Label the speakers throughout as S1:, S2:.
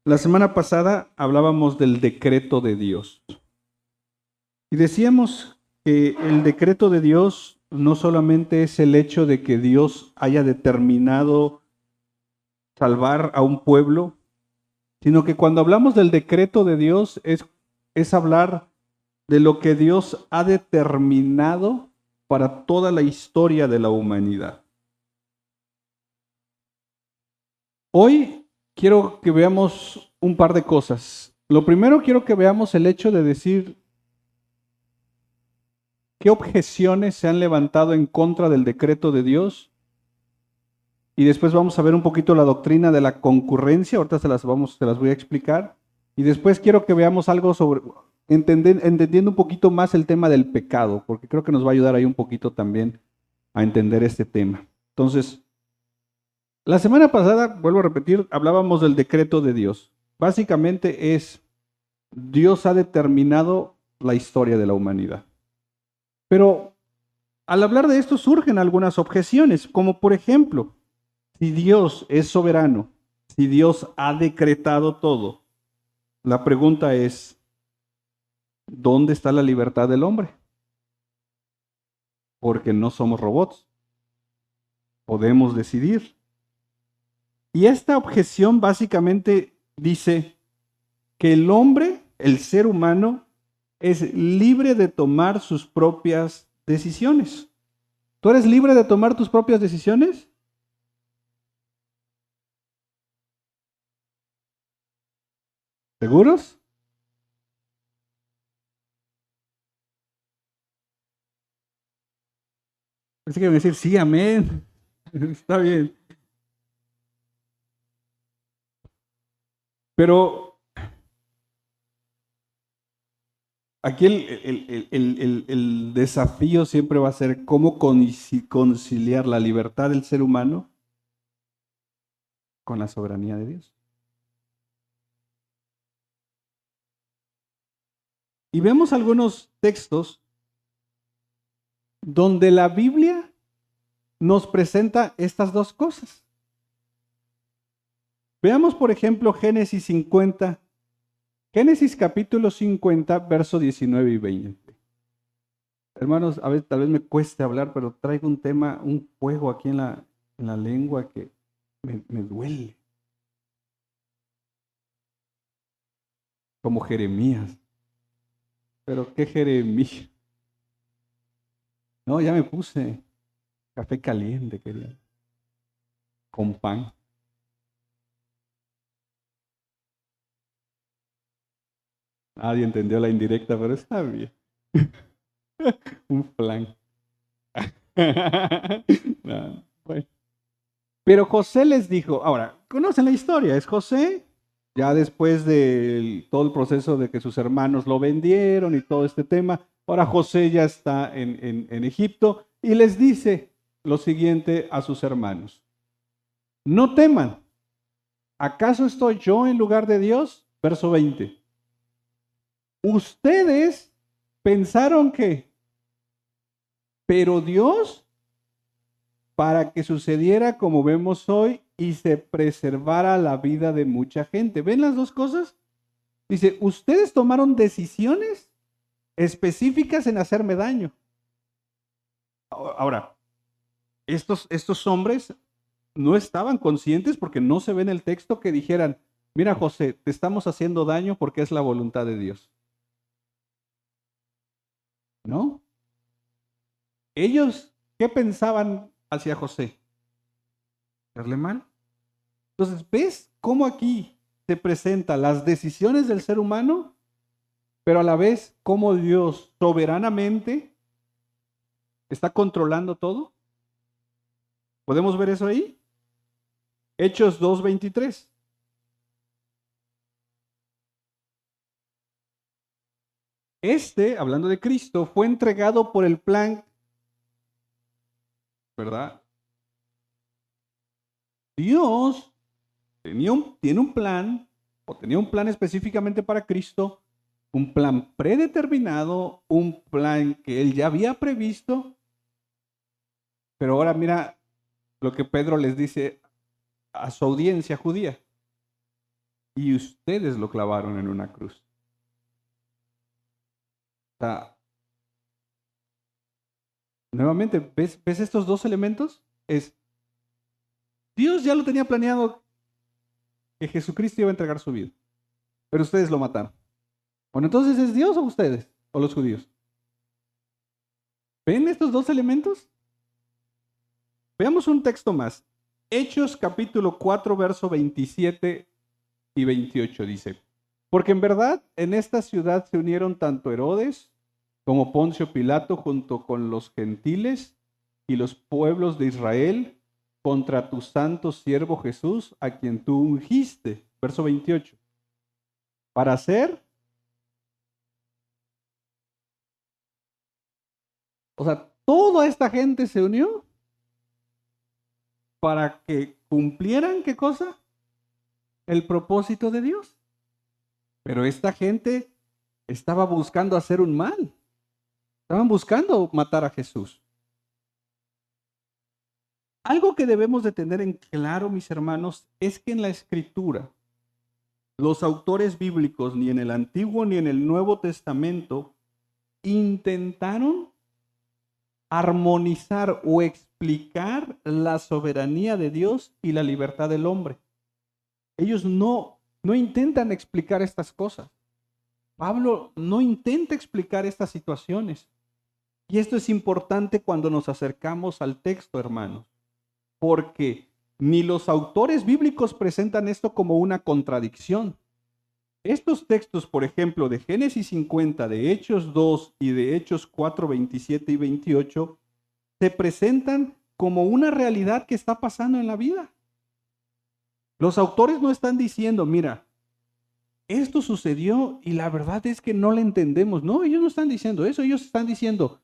S1: La semana pasada hablábamos del decreto de Dios y decíamos que el decreto de Dios no solamente es el hecho de que Dios haya determinado salvar a un pueblo, sino que cuando hablamos del decreto de Dios es hablar de lo que Dios ha determinado para toda la historia de la humanidad. Hoy quiero que veamos un par de cosas. Lo primero quiero que veamos el hecho de decir qué objeciones se han levantado en contra del decreto de Dios. Y después vamos a ver un poquito la doctrina de la concurrencia, ahorita se las voy a explicar. Y después quiero que veamos algo sobre, entendiendo un poquito más el tema del pecado, porque creo que nos va a ayudar ahí un poquito también a entender este tema. Entonces, la semana pasada, vuelvo a repetir, hablábamos del decreto de Dios. Básicamente es, Dios ha determinado la historia de la humanidad. Pero al hablar de esto surgen algunas objeciones, como por ejemplo, si Dios es soberano, si Dios ha decretado todo, la pregunta es, ¿dónde está la libertad del hombre? Porque no somos robots, podemos decidir. Y esta objeción básicamente dice que el hombre, el ser humano, es libre de tomar sus propias decisiones. ¿Tú eres libre de tomar tus propias decisiones? ¿Seguros? Pensé que iban a decir, sí, amén. Está bien. Pero aquí el desafío siempre va a ser cómo conciliar la libertad del ser humano con la soberanía de Dios. Y vemos algunos textos donde la Biblia nos presenta estas dos cosas. Veamos, por ejemplo, Génesis 50, Génesis capítulo 50, verso 19 y 20. Hermanos, a veces tal vez me cueste hablar, pero traigo un tema, un fuego aquí en la lengua que me duele. Como Jeremías. Pero qué Jeremías. No, ya me puse café caliente, quería. Con pan. Nadie entendió la indirecta, pero está bien. Un flan. No, bueno. Pero José les dijo, ahora, conocen la historia, es José, ya después de todo el proceso de que sus hermanos lo vendieron y todo este tema, ahora José ya está en Egipto y les dice lo siguiente a sus hermanos, no teman, ¿acaso estoy yo en lugar de Dios? Verso 20. Ustedes pensaron que, pero Dios, para que sucediera como vemos hoy y se preservara la vida de mucha gente. ¿Ven las dos cosas? Dice, ustedes tomaron decisiones específicas en hacerme daño. Ahora, estos hombres no estaban conscientes porque no se ve en el texto que dijeran, mira José, te estamos haciendo daño porque es la voluntad de Dios. ¿No? Ellos, ¿qué pensaban hacia José? ¿Hacerle mal? Entonces, ¿ves cómo aquí se presentan las decisiones del ser humano, pero a la vez cómo Dios soberanamente está controlando todo? ¿Podemos ver eso ahí? Hechos 2:23. Hablando de Cristo, fue entregado por el plan, ¿verdad? Dios tiene un plan, o tenía un plan específicamente para Cristo, un plan predeterminado, un plan que él ya había previsto, pero ahora mira lo que Pedro les dice a su audiencia judía. y ustedes lo clavaron en una cruz. O sea, nuevamente, ¿ves estos dos elementos? Dios ya lo tenía planeado que Jesucristo iba a entregar su vida, pero ustedes lo mataron. Bueno, entonces, ¿es Dios o ustedes? ¿O los judíos? ¿Ven estos dos elementos? Veamos un texto más. Hechos capítulo 4, verso 27 y 28 dice: porque en verdad en esta ciudad se unieron tanto Herodes como Poncio Pilato junto con los gentiles y los pueblos de Israel contra tu santo siervo Jesús, a quien tú ungiste. Verso 28. Para hacer, o sea, toda esta gente se unió para que cumplieran, ¿qué cosa? El propósito de Dios. Pero esta gente estaba buscando hacer un mal. Estaban buscando matar a Jesús. Algo que debemos de tener en claro, mis hermanos, es que en la Escritura, los autores bíblicos, ni en el Antiguo ni en el Nuevo Testamento, intentaron armonizar o explicar la soberanía de Dios y la libertad del hombre. Ellos no intentan explicar estas cosas. Pablo no intenta explicar estas situaciones. Y esto es importante cuando nos acercamos al texto, hermanos, porque ni los autores bíblicos presentan esto como una contradicción. Estos textos, por ejemplo, de Génesis 50, de Hechos 2 y de Hechos 4, 27 y 28, se presentan como una realidad que está pasando en la vida. Los autores no están diciendo, mira, esto sucedió y la verdad es que no le entendemos. No, ellos no están diciendo eso, ellos están diciendo,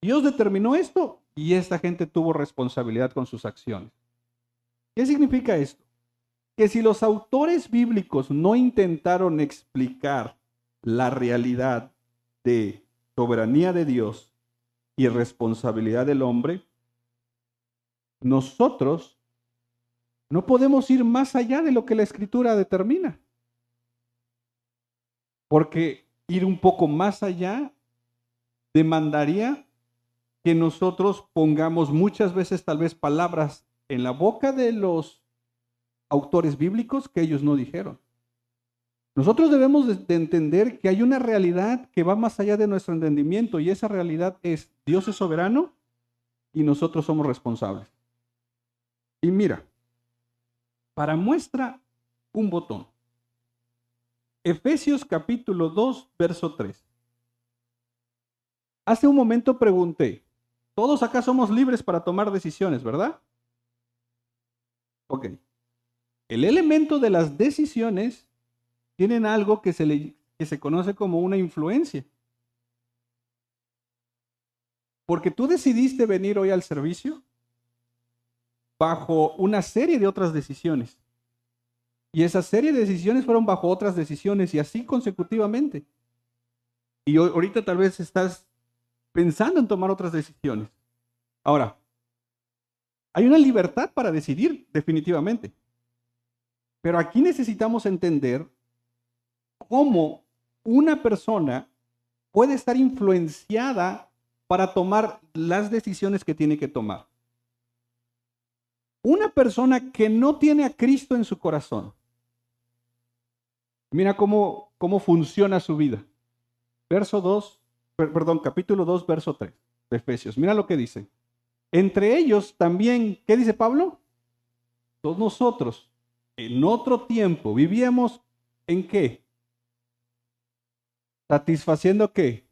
S1: Dios determinó esto y esta gente tuvo responsabilidad con sus acciones. ¿Qué significa esto? Que si los autores bíblicos no intentaron explicar la realidad de soberanía de Dios y responsabilidad del hombre, nosotros no podemos ir más allá de lo que la Escritura determina. Porque ir un poco más allá demandaría que nosotros pongamos muchas veces tal vez palabras en la boca de los autores bíblicos que ellos no dijeron. Nosotros debemos de entender que hay una realidad que va más allá de nuestro entendimiento y esa realidad es Dios es soberano y nosotros somos responsables. Y mira, para muestra un botón. Efesios capítulo 2, verso 3. Hace un momento pregunté, todos acá somos libres para tomar decisiones, ¿verdad? Ok. El elemento de las decisiones tienen algo que se conoce como una influencia. Porque tú decidiste venir hoy al servicio bajo una serie de otras decisiones. Y esa serie de decisiones fueron bajo otras decisiones y así consecutivamente. Y ahorita tal vez estás pensando en tomar otras decisiones. Ahora, hay una libertad para decidir, definitivamente. Pero aquí necesitamos entender cómo una persona puede estar influenciada para tomar las decisiones que tiene que tomar. Una persona que no tiene a Cristo en su corazón, mira cómo funciona su vida. Capítulo 2, verso 3 de Efesios. Mira lo que dice. Entre ellos también, ¿qué dice Pablo? Todos nosotros, en otro tiempo, vivíamos ¿en qué? ¿Satisfaciendo qué?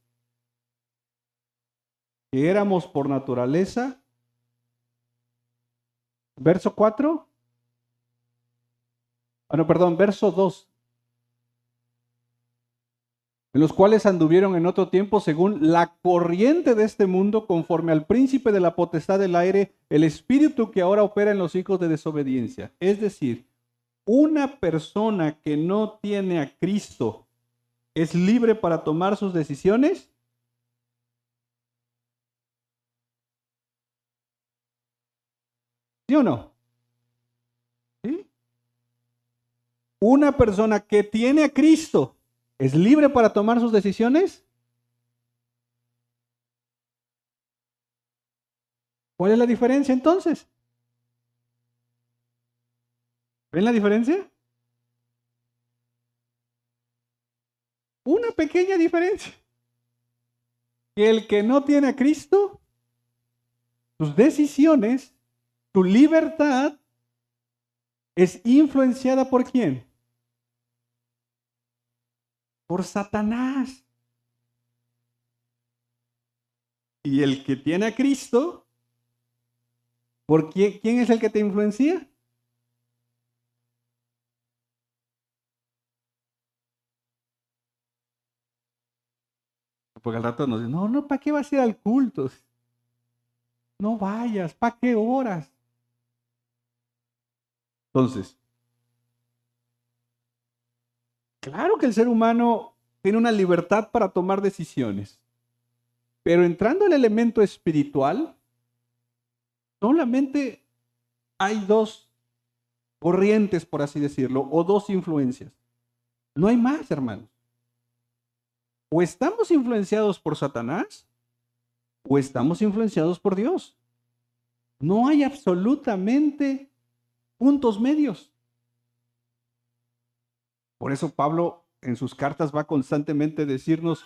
S1: Que éramos por naturaleza. Verso 4. Verso 2. En los cuales anduvieron en otro tiempo según la corriente de este mundo, conforme al príncipe de la potestad del aire, el espíritu que ahora opera en los hijos de desobediencia. Es decir, una persona que no tiene a Cristo es libre para tomar sus decisiones. ¿Sí o no? ¿Sí? Una persona que tiene a Cristo, ¿es libre para tomar sus decisiones? ¿Cuál es la diferencia entonces? ¿Ven la diferencia? Una pequeña diferencia. Que el que no tiene a Cristo, sus decisiones, su libertad, es influenciada ¿por quién? Por Satanás. Y el que tiene a Cristo, ¿por quién es el que te influencia? Porque al rato nos dicen, no, ¿para qué vas a ir al culto? No vayas, ¿para qué horas? Entonces, claro que el ser humano tiene una libertad para tomar decisiones, pero entrando al elemento espiritual, solamente hay dos corrientes, por así decirlo, o dos influencias. No hay más, hermanos. O estamos influenciados por Satanás, o estamos influenciados por Dios. No hay absolutamente puntos medios. Por eso Pablo en sus cartas va constantemente a decirnos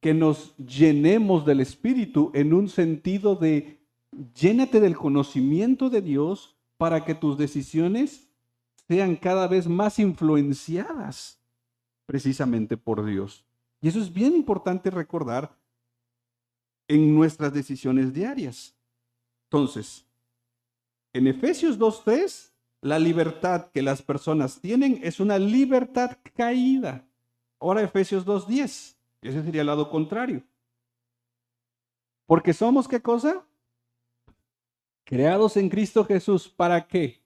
S1: que nos llenemos del Espíritu en un sentido de llénate del conocimiento de Dios para que tus decisiones sean cada vez más influenciadas precisamente por Dios. Y eso es bien importante recordar en nuestras decisiones diarias. Entonces, en Efesios 2:3, la libertad que las personas tienen es una libertad caída. Ahora Efesios 2:10, ese sería el lado contrario. Porque somos, ¿qué cosa? Creados en Cristo Jesús, ¿para qué?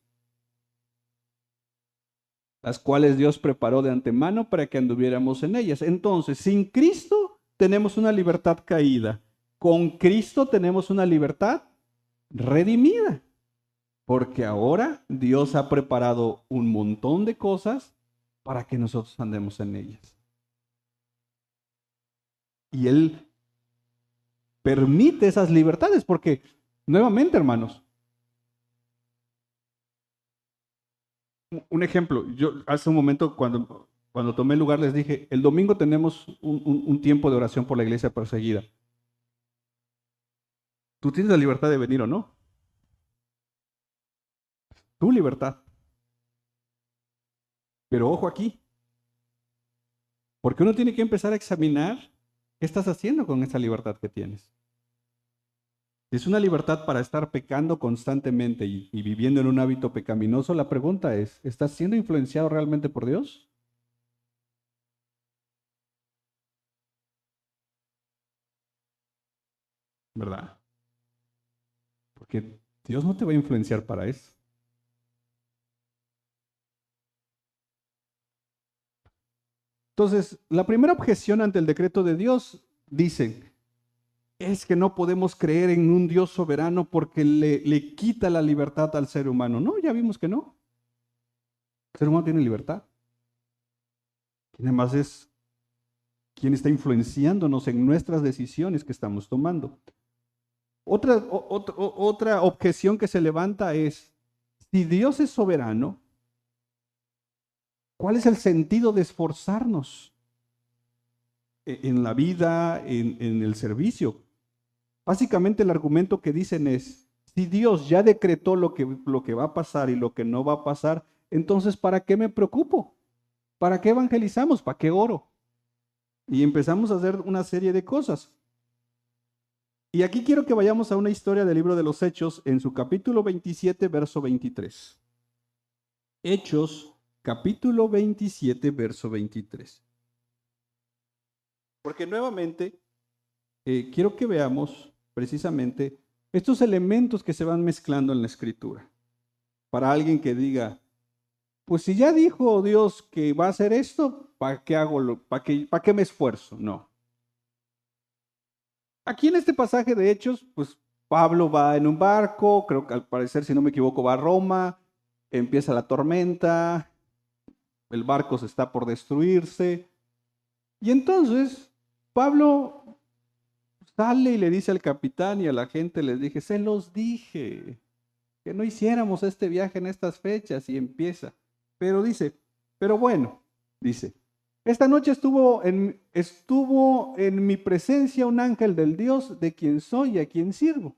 S1: Las cuales Dios preparó de antemano para que anduviéramos en ellas. Entonces, sin Cristo tenemos una libertad caída. Con Cristo tenemos una libertad redimida. Porque ahora Dios ha preparado un montón de cosas para que nosotros andemos en ellas. Y Él permite esas libertades porque, nuevamente, hermanos, un ejemplo, yo hace un momento cuando tomé el lugar les dije, el domingo tenemos un tiempo de oración por la iglesia perseguida. Tú tienes la libertad de venir o no. Tu libertad. Pero ojo aquí, porque uno tiene que empezar a examinar qué estás haciendo con esa libertad que tienes. Si es una libertad para estar pecando constantemente y viviendo en un hábito pecaminoso, la pregunta es, ¿estás siendo influenciado realmente por Dios? ¿Verdad? Porque Dios no te va a influenciar para eso. Entonces, la primera objeción ante el decreto de Dios dice, es que no podemos creer en un Dios soberano porque le quita la libertad al ser humano. No, ya vimos que no. El ser humano tiene libertad. Además es quien está influenciándonos en nuestras decisiones que estamos tomando. Otra objeción que se levanta es, si Dios es soberano, ¿cuál es el sentido de esforzarnos en la vida, en el servicio? Básicamente el argumento que dicen es, si Dios ya decretó lo que va a pasar y lo que no va a pasar, entonces ¿para qué me preocupo? ¿Para qué evangelizamos? ¿Para qué oro? Y empezamos a hacer una serie de cosas. Y aquí quiero que vayamos a una historia del libro de los Hechos en su capítulo 27, verso 23. Hechos, capítulo 27, verso 23. Porque nuevamente quiero que veamos precisamente estos elementos que se van mezclando en la escritura. Para alguien que diga, pues si ya dijo Dios que va a hacer esto, ¿para qué hago para qué me esfuerzo? No. Aquí en este pasaje de Hechos, pues Pablo va en un barco, creo que al parecer, si no me equivoco, va a Roma, empieza la tormenta, el barco se está por destruirse. Y entonces Pablo sale y le dice al capitán y a la gente, les dije, se los dije, que no hiciéramos este viaje en estas fechas, y empieza. Pero dice, pero bueno, dice, esta noche estuvo en mi presencia un ángel del Dios de quien soy y a quien sirvo.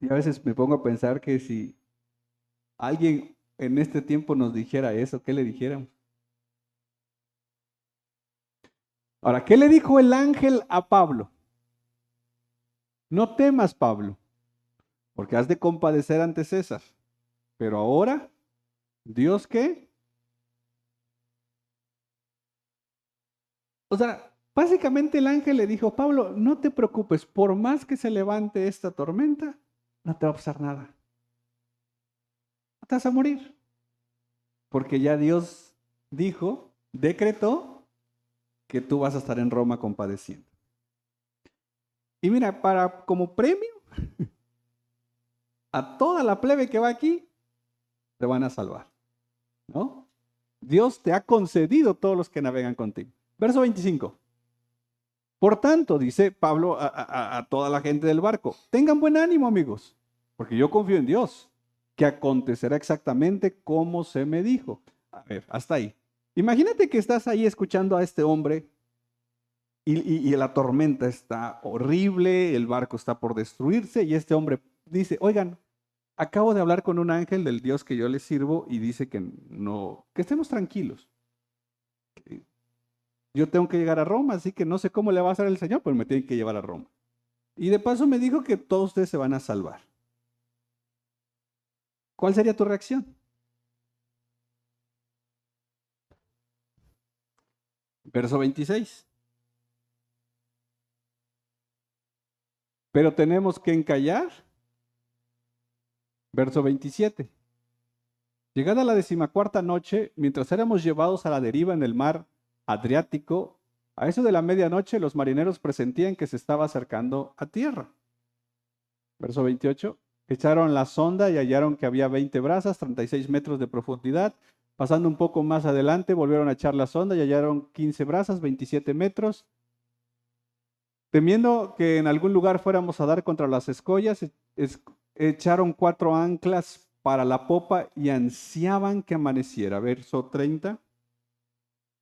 S1: Y a veces me pongo a pensar que si alguien en este tiempo nos dijera eso, ¿qué le dijéramos? Ahora, ¿qué le dijo el ángel a Pablo? No temas, Pablo, porque has de compadecer ante César. Pero ahora, ¿Dios qué? O sea, básicamente el ángel le dijo, Pablo, no te preocupes, por más que se levante esta tormenta, no te va a pasar nada. No te vas a morir. Porque ya Dios dijo, decretó, que tú vas a estar en Roma compadeciendo. Y mira, como premio, a toda la plebe que va aquí, te van a salvar. ¿No? Dios te ha concedido todos los que navegan contigo. Verso 25. Por tanto, dice Pablo a toda la gente del barco, tengan buen ánimo, amigos, porque yo confío en Dios, que acontecerá exactamente como se me dijo. A ver, hasta ahí. Imagínate que estás ahí escuchando a este hombre y la tormenta está horrible, el barco está por destruirse y este hombre dice, oigan, acabo de hablar con un ángel del Dios que yo le sirvo y dice que no, que estemos tranquilos. Yo tengo que llegar a Roma, así que no sé cómo le va a hacer el Señor, pero me tienen que llevar a Roma. Y de paso me dijo que todos ustedes se van a salvar. ¿Cuál sería tu reacción? Verso 26. Pero tenemos que encallar. Verso 27. Llegada la 14ª noche, mientras éramos llevados a la deriva en el mar Adriático, a eso de la medianoche los marineros presentían que se estaba acercando a tierra. Verso 28. Echaron la sonda y hallaron que había 20 brazas, 36 metros de profundidad. Pasando un poco más adelante, volvieron a echar la sonda y hallaron 15 brazas, 27 metros. Temiendo que en algún lugar fuéramos a dar contra las escollas, echaron 4 anclas para la popa y ansiaban que amaneciera. Verso 30.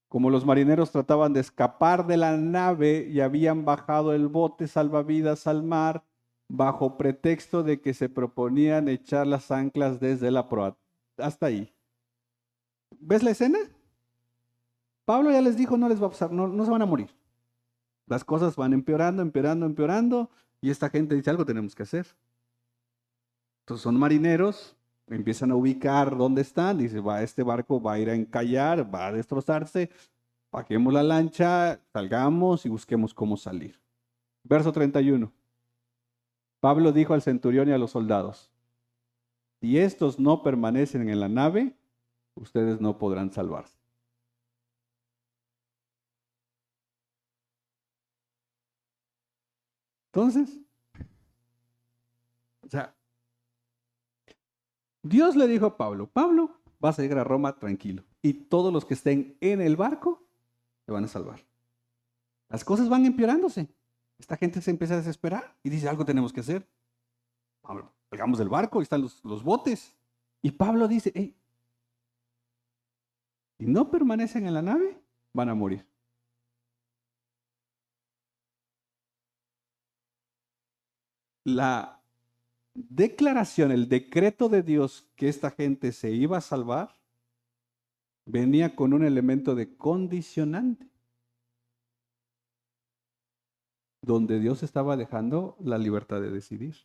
S1: Como los marineros trataban de escapar de la nave y habían bajado el bote salvavidas al mar, bajo pretexto de que se proponían echar las anclas desde la proa. Hasta ahí. ¿Ves la escena? Pablo ya les dijo, no les va a pasar, no se van a morir. Las cosas van empeorando, empeorando, empeorando, y esta gente dice, algo tenemos que hacer. Entonces son marineros, empiezan a ubicar dónde están, dice, este barco va a ir a encallar, va a destrozarse, paquemos la lancha, salgamos y busquemos cómo salir. Verso 31. Pablo dijo al centurión y a los soldados, si estos no permanecen en la nave, ustedes no podrán salvarse. Entonces, o sea, Dios le dijo a Pablo, Pablo, vas a llegar a Roma tranquilo y todos los que estén en el barco se van a salvar. Las cosas van empeorándose. Esta gente se empieza a desesperar y dice, algo tenemos que hacer. Salgamos del barco, ahí están los botes. Y Pablo dice, hey, si no permanecen en la nave, van a morir. La declaración, el decreto de Dios que esta gente se iba a salvar, venía con un elemento de condicionante, donde Dios estaba dejando la libertad de decidir.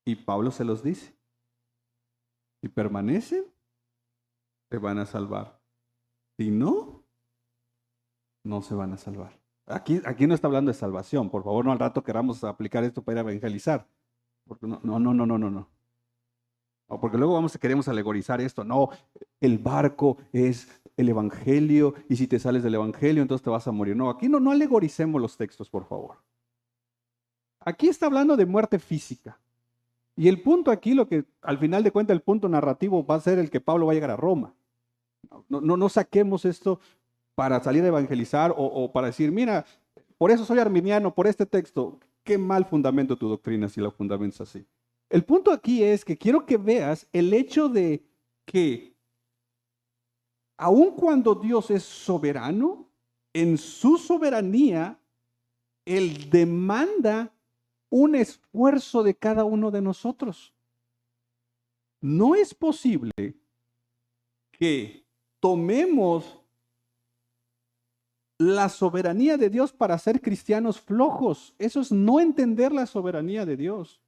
S1: Y Pablo se los dice, si permanecen, se van a salvar. Si no, no se van a salvar. Aquí no está hablando de salvación, por favor, no al rato queramos aplicar esto para evangelizar. Porque no. O porque luego queremos alegorizar esto. No, el barco es el evangelio y si te sales del evangelio entonces te vas a morir. No, aquí no alegoricemos los textos, por favor. Aquí está hablando de muerte física. Y el punto aquí, lo que al final de cuentas el punto narrativo va a ser el que Pablo va a llegar a Roma. No saquemos esto para salir a evangelizar o para decir, mira, por eso soy arminiano, por este texto. Qué mal fundamento tu doctrina si lo fundamentas así. El punto aquí es que quiero que veas el hecho de que aun cuando Dios es soberano, en su soberanía, Él demanda un esfuerzo de cada uno de nosotros. No es posible que tomemos la soberanía de Dios para ser cristianos flojos. Eso es no entender la soberanía de Dios.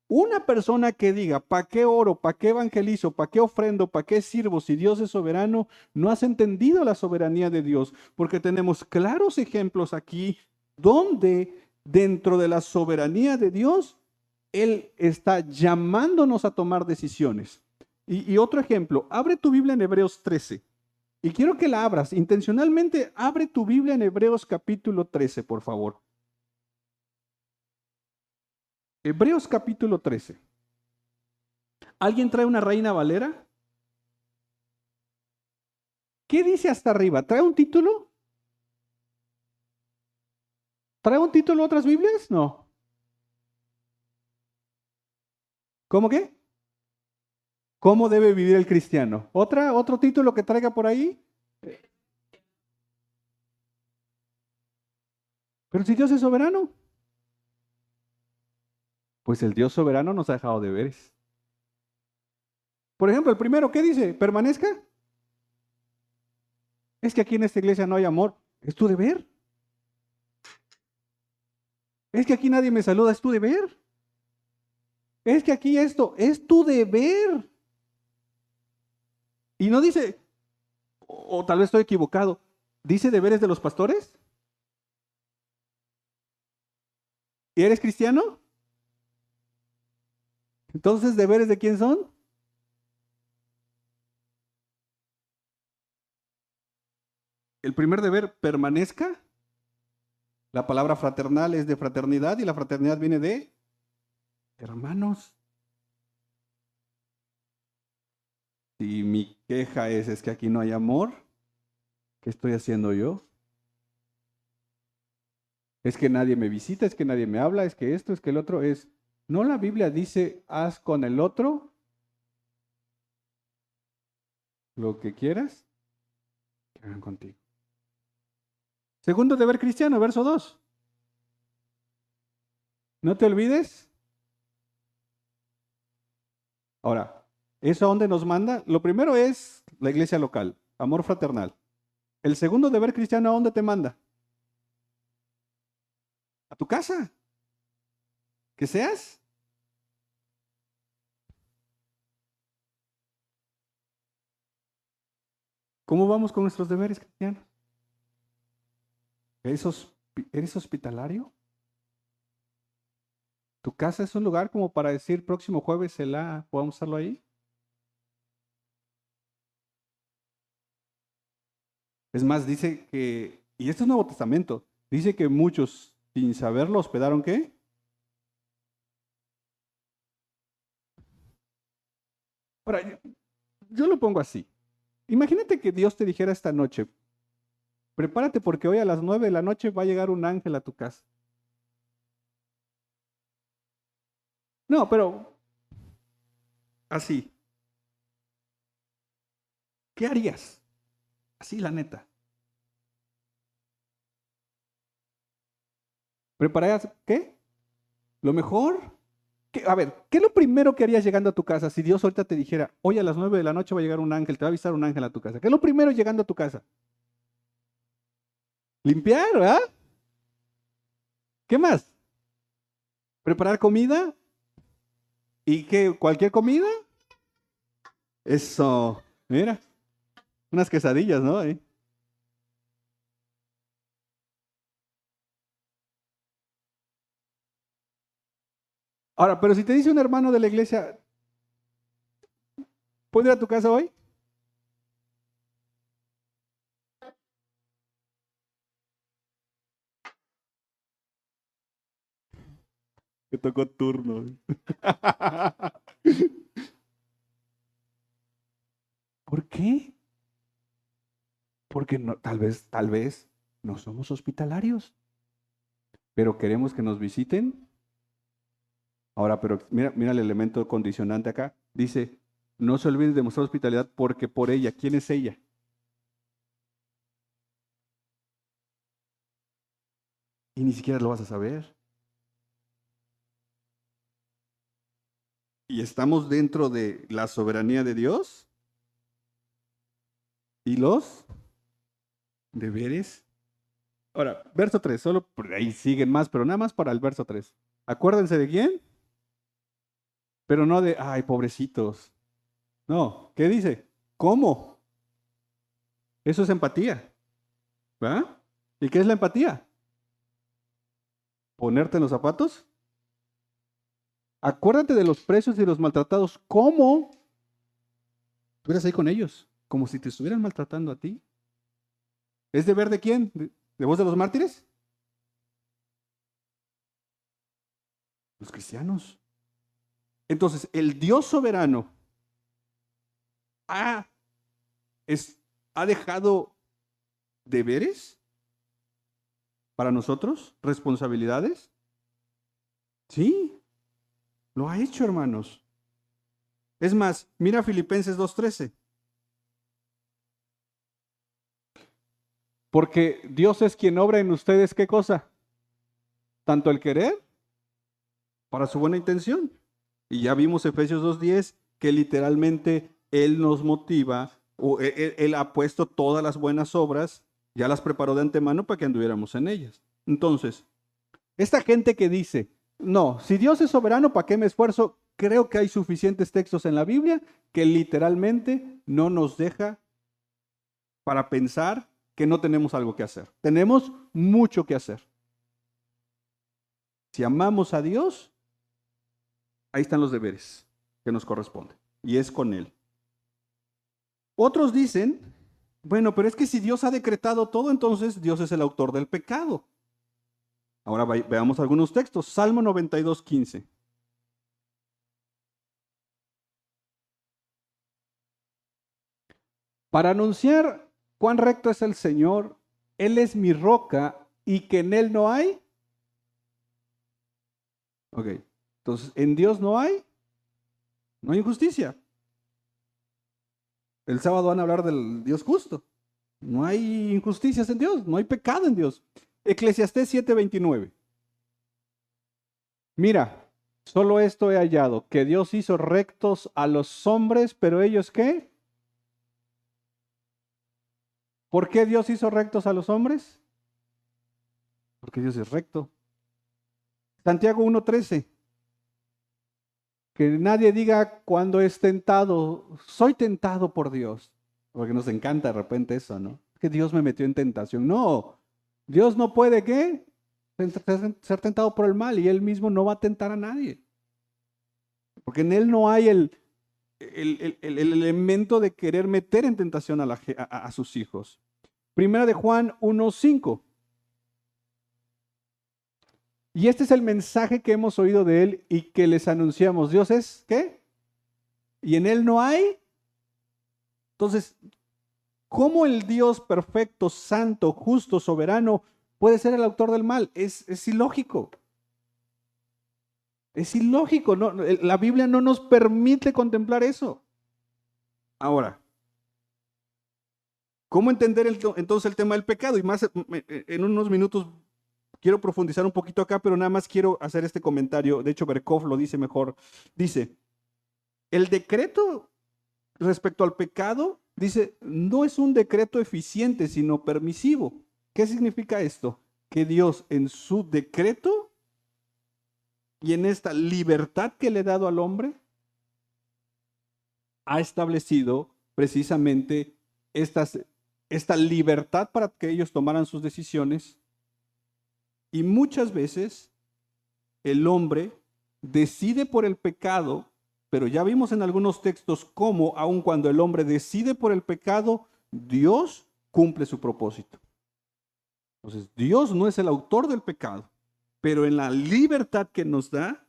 S1: Una persona que diga, ¿para qué oro? ¿Para qué evangelizo? ¿Para qué ofrendo? ¿Para qué sirvo? Si Dios es soberano, no has entendido la soberanía de Dios, porque tenemos claros ejemplos aquí donde dentro de la soberanía de Dios, Él está llamándonos a tomar decisiones. Y otro ejemplo, abre tu Biblia en Hebreos 13. Y quiero que la abras. Intencionalmente, abre tu Biblia en Hebreos capítulo 13, por favor. Hebreos capítulo 13. ¿Alguien trae una Reina Valera? ¿Qué dice hasta arriba? ¿Trae un título? ¿Trae un título otras Biblias? No. ¿Cómo qué? ¿Cómo debe vivir el cristiano? ¿Otro título que traiga por ahí? Pero si Dios es soberano, pues el Dios soberano nos ha dejado deberes. Por ejemplo, el primero, ¿qué dice? ¿Permanezca? Es que aquí en esta iglesia no hay amor. Es tu deber. Es que aquí nadie me saluda. Es tu deber. Es que aquí esto es tu deber. Y no dice, o tal vez estoy equivocado, ¿dice deberes de los pastores? ¿Y eres cristiano? Entonces, ¿deberes de quién son? El primer deber, permanezca. La palabra fraternal es de fraternidad y la fraternidad viene de hermanos. Si mi queja es que aquí no hay amor, ¿qué estoy haciendo yo? Es que nadie me visita, es que nadie me habla, es que esto, es que el otro es. ¿No la Biblia dice, haz con el otro lo que quieras que hagan contigo? Segundo deber cristiano, verso 2. No te olvides. Ahora, ¿eso a dónde nos manda? Lo primero es la iglesia local, amor fraternal. El segundo deber cristiano, ¿a dónde te manda? A tu casa. Que seas. ¿Cómo vamos con nuestros deberes cristianos? ¿Eres hospitalario? ¿Tu casa es un lugar como para decir próximo jueves podamos hacerlo ahí? Es más, dice que, y esto es Nuevo Testamento, dice que muchos sin saberlo hospedaron ¿qué? Ahora, yo lo pongo así. Imagínate que Dios te dijera esta noche, prepárate porque hoy a las 9 de la noche va a llegar un ángel a tu casa. No, pero así. ¿Qué harías? Así, la neta. ¿Prepararías qué? ¿Lo mejor? A ver, ¿qué es lo primero que harías llegando a tu casa si Dios ahorita te dijera, hoy a las 9 de la noche va a llegar un ángel, te va a avisar un ángel a tu casa? ¿Qué es lo primero llegando a tu casa? Limpiar, ¿verdad? ¿Qué más? ¿Preparar comida? ¿Y qué? ¿Cualquier comida? Eso, mira, unas quesadillas, ¿no? Ahora, pero si te dice un hermano de la iglesia, ¿puedo ir a tu casa hoy? Me tocó turno. ¿Por qué? Porque no, tal vez no somos hospitalarios, pero queremos que nos visiten. Ahora, pero mira el elemento condicionante acá. Dice, no se olviden de mostrar hospitalidad porque por ella, ¿quién es ella? Y ni siquiera lo vas a saber. Y estamos dentro de la soberanía de Dios y los deberes. Ahora, verso 3, solo por ahí siguen más, pero nada más para el verso 3. Acuérdense de quién, pero no de, ay, pobrecitos. No, ¿qué dice? ¿Cómo? Eso es empatía, ¿verdad? ¿Y qué es la empatía? Ponerte en los zapatos. Acuérdate de los presos y los maltratados. ¿Cómo? Tú eres ahí con ellos, como si te estuvieran maltratando a ti. ¿Es deber de quién? ¿De voz de los mártires? Los cristianos. Entonces, el Dios soberano ha, ha dejado deberes para nosotros, responsabilidades. Sí, lo ha hecho, hermanos. Es más, mira Filipenses 2:13. Porque Dios es quien obra en ustedes, ¿qué cosa? Tanto el querer para su buena intención. Y ya vimos Efesios 2:10, que literalmente Él nos motiva, o él ha puesto todas las buenas obras, ya las preparó de antemano para que anduviéramos en ellas. Entonces, esta gente que dice, no, si Dios es soberano, ¿para qué me esfuerzo? Creo que hay suficientes textos en la Biblia que literalmente no nos deja para pensar que no tenemos algo que hacer. Tenemos mucho que hacer. Si amamos a Dios, ahí están los deberes que nos corresponden. Y es con Él. Otros dicen, bueno, pero es que si Dios ha decretado todo, entonces Dios es el autor del pecado. Ahora veamos algunos textos. Salmo 92:15. Para anunciar cuán recto es el Señor, Él es mi roca y que en Él no hay. Ok, entonces en Dios no hay injusticia. El sábado van a hablar del Dios justo. No hay injusticias en Dios, no hay pecado en Dios. Eclesiastés 7:29. Mira, solo esto he hallado, que Dios hizo rectos a los hombres, pero ellos ¿qué? ¿Por qué Dios hizo rectos a los hombres? Porque Dios es recto. Santiago 1:13. Que nadie diga cuando es tentado, soy tentado por Dios. Porque nos encanta de repente eso, ¿no? Que Dios me metió en tentación. No, Dios no puede, ¿qué? Ser tentado por el mal y Él mismo no va a tentar a nadie. Porque en Él no hay el elemento de querer meter en tentación a sus hijos. Primera de Juan 1:5. Y este es el mensaje que hemos oído de Él y que les anunciamos. Dios es, ¿qué? Y en Él no hay. Entonces, ¿cómo el Dios perfecto, santo, justo, soberano puede ser el autor del mal? Es ilógico. Es ilógico. No, la Biblia no nos permite contemplar eso. Ahora, ¿cómo entender entonces el tema del pecado? Y más en unos minutos quiero profundizar un poquito acá, pero nada más quiero hacer este comentario. De hecho, Berkov lo dice mejor. Dice, el decreto respecto al pecado, dice, no es un decreto eficiente, sino permisivo. ¿Qué significa esto? Que Dios en su decreto y en esta libertad que le ha dado al hombre, ha establecido precisamente esta libertad para que ellos tomaran sus decisiones. Y muchas veces el hombre decide por el pecado, pero ya vimos en algunos textos cómo, aun cuando el hombre decide por el pecado, Dios cumple su propósito. Entonces, Dios no es el autor del pecado, pero en la libertad que nos da,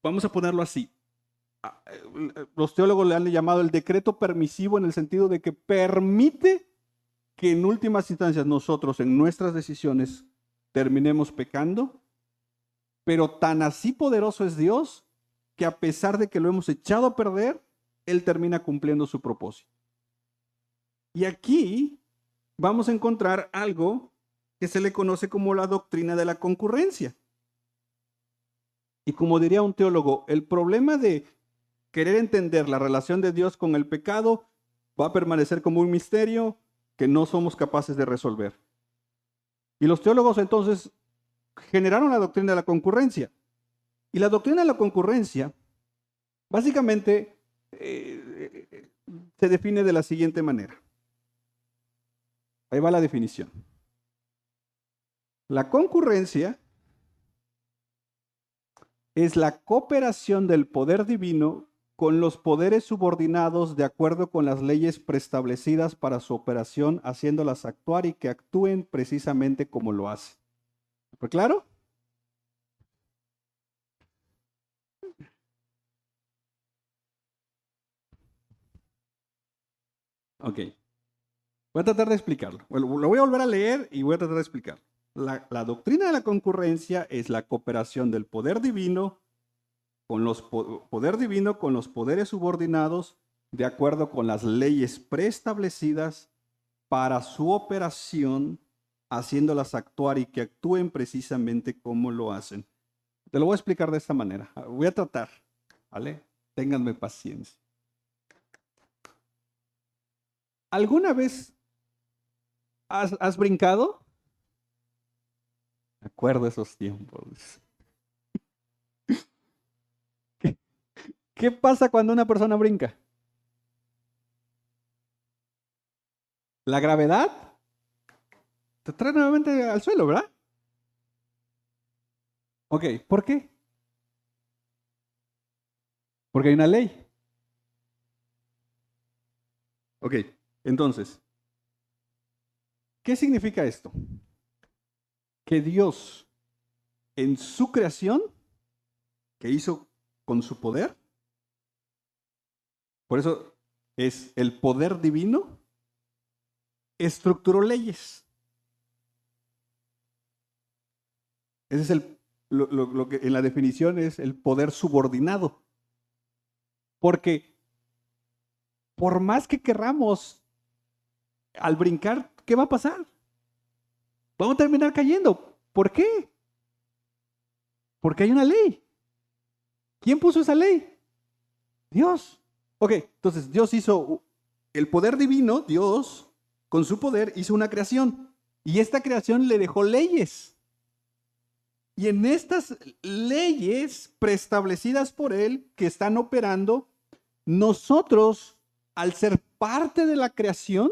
S1: vamos a ponerlo así. Los teólogos le han llamado el decreto permisivo en el sentido de que permite que en últimas instancias nosotros en nuestras decisiones terminemos pecando, pero tan así poderoso es Dios que a pesar de que lo hemos echado a perder, Él termina cumpliendo su propósito. Y aquí vamos a encontrar algo que se le conoce como la doctrina de la concurrencia. Y como diría un teólogo, el problema de querer entender la relación de Dios con el pecado va a permanecer como un misterio que no somos capaces de resolver. Y los teólogos entonces generaron la doctrina de la concurrencia. Y la doctrina de la concurrencia básicamente se define de la siguiente manera. Ahí va la definición. La concurrencia es la cooperación del poder divino con los poderes subordinados de acuerdo con las leyes preestablecidas para su operación, haciéndolas actuar y que actúen precisamente como lo hacen. ¿Fue claro? Ok. Voy a tratar de explicarlo. Bueno, lo voy a volver a leer y voy a tratar de explicarlo. La doctrina de la concurrencia es la cooperación del poder divino con los poderes subordinados de acuerdo con las leyes preestablecidas para su operación, haciéndolas actuar y que actúen precisamente como lo hacen. Te lo voy a explicar de esta manera. Voy a tratar, ¿vale? Ténganme paciencia. ¿Alguna vez has brincado? Me acuerdo esos tiempos. ¿Qué pasa cuando una persona brinca? La gravedad te trae nuevamente al suelo, ¿verdad? Ok, ¿por qué? Porque hay una ley. Ok, entonces, ¿qué significa esto? Que Dios, en su creación, que hizo con su poder, por eso es el poder divino, estructuró leyes. Ese es lo que en la definición es el poder subordinado. Porque por más que querramos, al brincar, ¿qué va a pasar? Vamos a terminar cayendo. ¿Por qué? Porque hay una ley. ¿Quién puso esa ley? Dios. Ok, entonces Dios hizo el poder divino, Dios, con su poder, hizo una creación. Y esta creación le dejó leyes. Y en estas leyes preestablecidas por Él, que están operando, nosotros, al ser parte de la creación,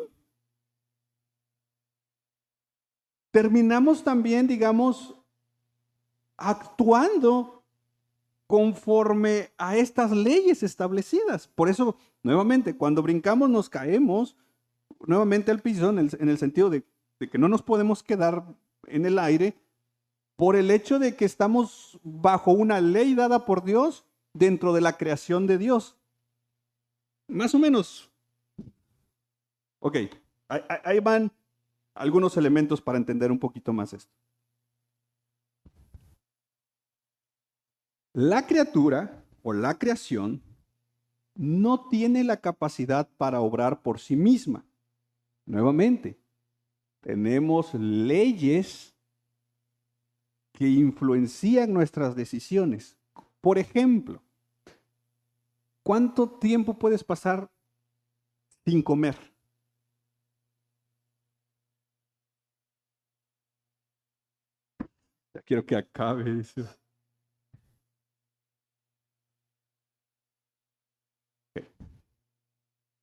S1: terminamos también, digamos, actuando conforme a estas leyes establecidas. Por eso, nuevamente, cuando brincamos nos caemos nuevamente al piso en el sentido de que no nos podemos quedar en el aire por el hecho de que estamos bajo una ley dada por Dios dentro de la creación de Dios. Más o menos. Ok, ahí van algunos elementos para entender un poquito más esto. La criatura o la creación no tiene la capacidad para obrar por sí misma. Nuevamente, tenemos leyes que influencian nuestras decisiones. Por ejemplo, ¿cuánto tiempo puedes pasar sin comer? Ya quiero que acabe eso.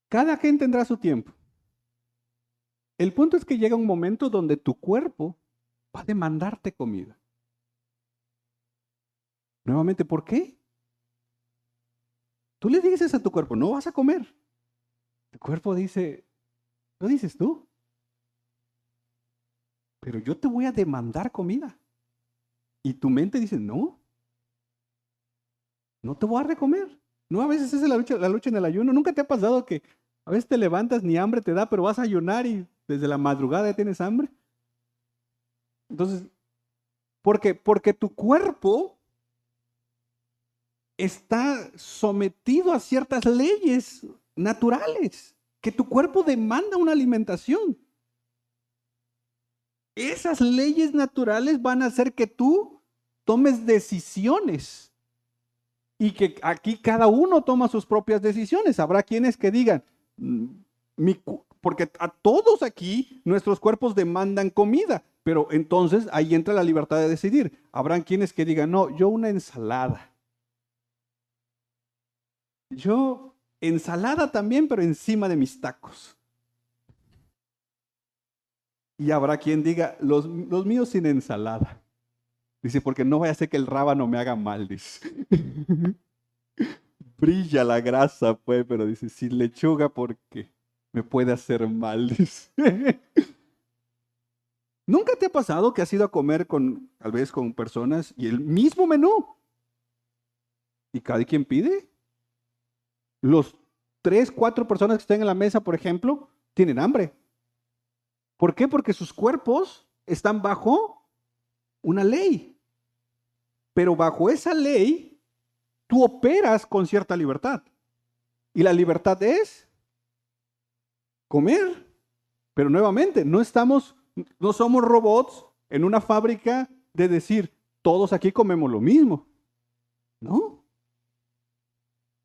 S1: Cada quien tendrá su tiempo. El punto es que llega un momento donde tu cuerpo va a demandarte comida. Nuevamente, ¿por qué? Tú le dices a tu cuerpo, no vas a comer. El cuerpo dice, ¿lo dices tú? Pero yo te voy a demandar comida. Y tu mente dice, no, no te voy a dar de comer. No, a veces es la lucha en el ayuno. ¿Nunca te ha pasado que a veces te levantas, ni hambre te da, pero vas a ayunar y desde la madrugada ya tienes hambre? Entonces, porque tu cuerpo está sometido a ciertas leyes naturales, que tu cuerpo demanda una alimentación. Esas leyes naturales van a hacer que tú tomes decisiones y que aquí cada uno toma sus propias decisiones. Habrá quienes que digan, porque a todos aquí nuestros cuerpos demandan comida, pero entonces ahí entra la libertad de decidir. Habrán quienes que digan, no, yo una ensalada. Yo ensalada también, pero encima de mis tacos. Y habrá quien diga, los míos sin ensalada. Dice, porque no vaya a ser que el rábano me haga mal, dice. Brilla la grasa, pues, pero dice, sin lechuga porque me puede hacer mal, dice. ¿Nunca te ha pasado que has ido a comer tal vez con personas y el mismo menú? Y cada quien pide. Los 3, 4 personas que están en la mesa, por ejemplo, tienen hambre. ¿Por qué? Porque sus cuerpos están bajo una ley. Pero bajo esa ley, tú operas con cierta libertad. Y la libertad es comer. Pero nuevamente, no somos robots en una fábrica de decir, todos aquí comemos lo mismo. ¿No?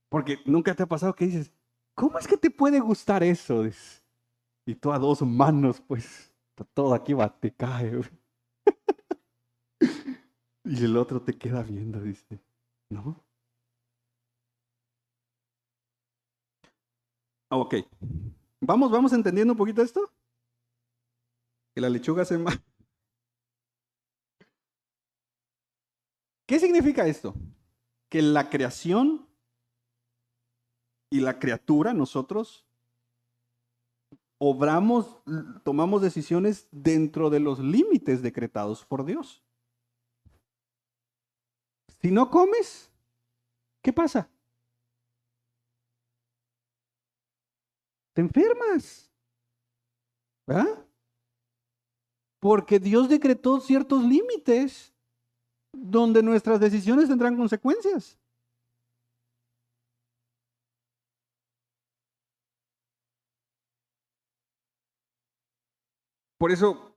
S1: Porque nunca te ha pasado que dices, ¿cómo es que te puede gustar eso? Y tú a 2 manos, pues, todo aquí te cae. Y el otro te queda viendo, dice, ¿no? Ok. ¿Vamos entendiendo un poquito esto? Que la lechuga se... ¿Qué significa esto? Que la creación y la criatura, nosotros, tomamos decisiones dentro de los límites decretados por Dios. Si no comes, ¿qué pasa? Te enfermas. ¿Verdad? Porque Dios decretó ciertos límites donde nuestras decisiones tendrán consecuencias. Por eso,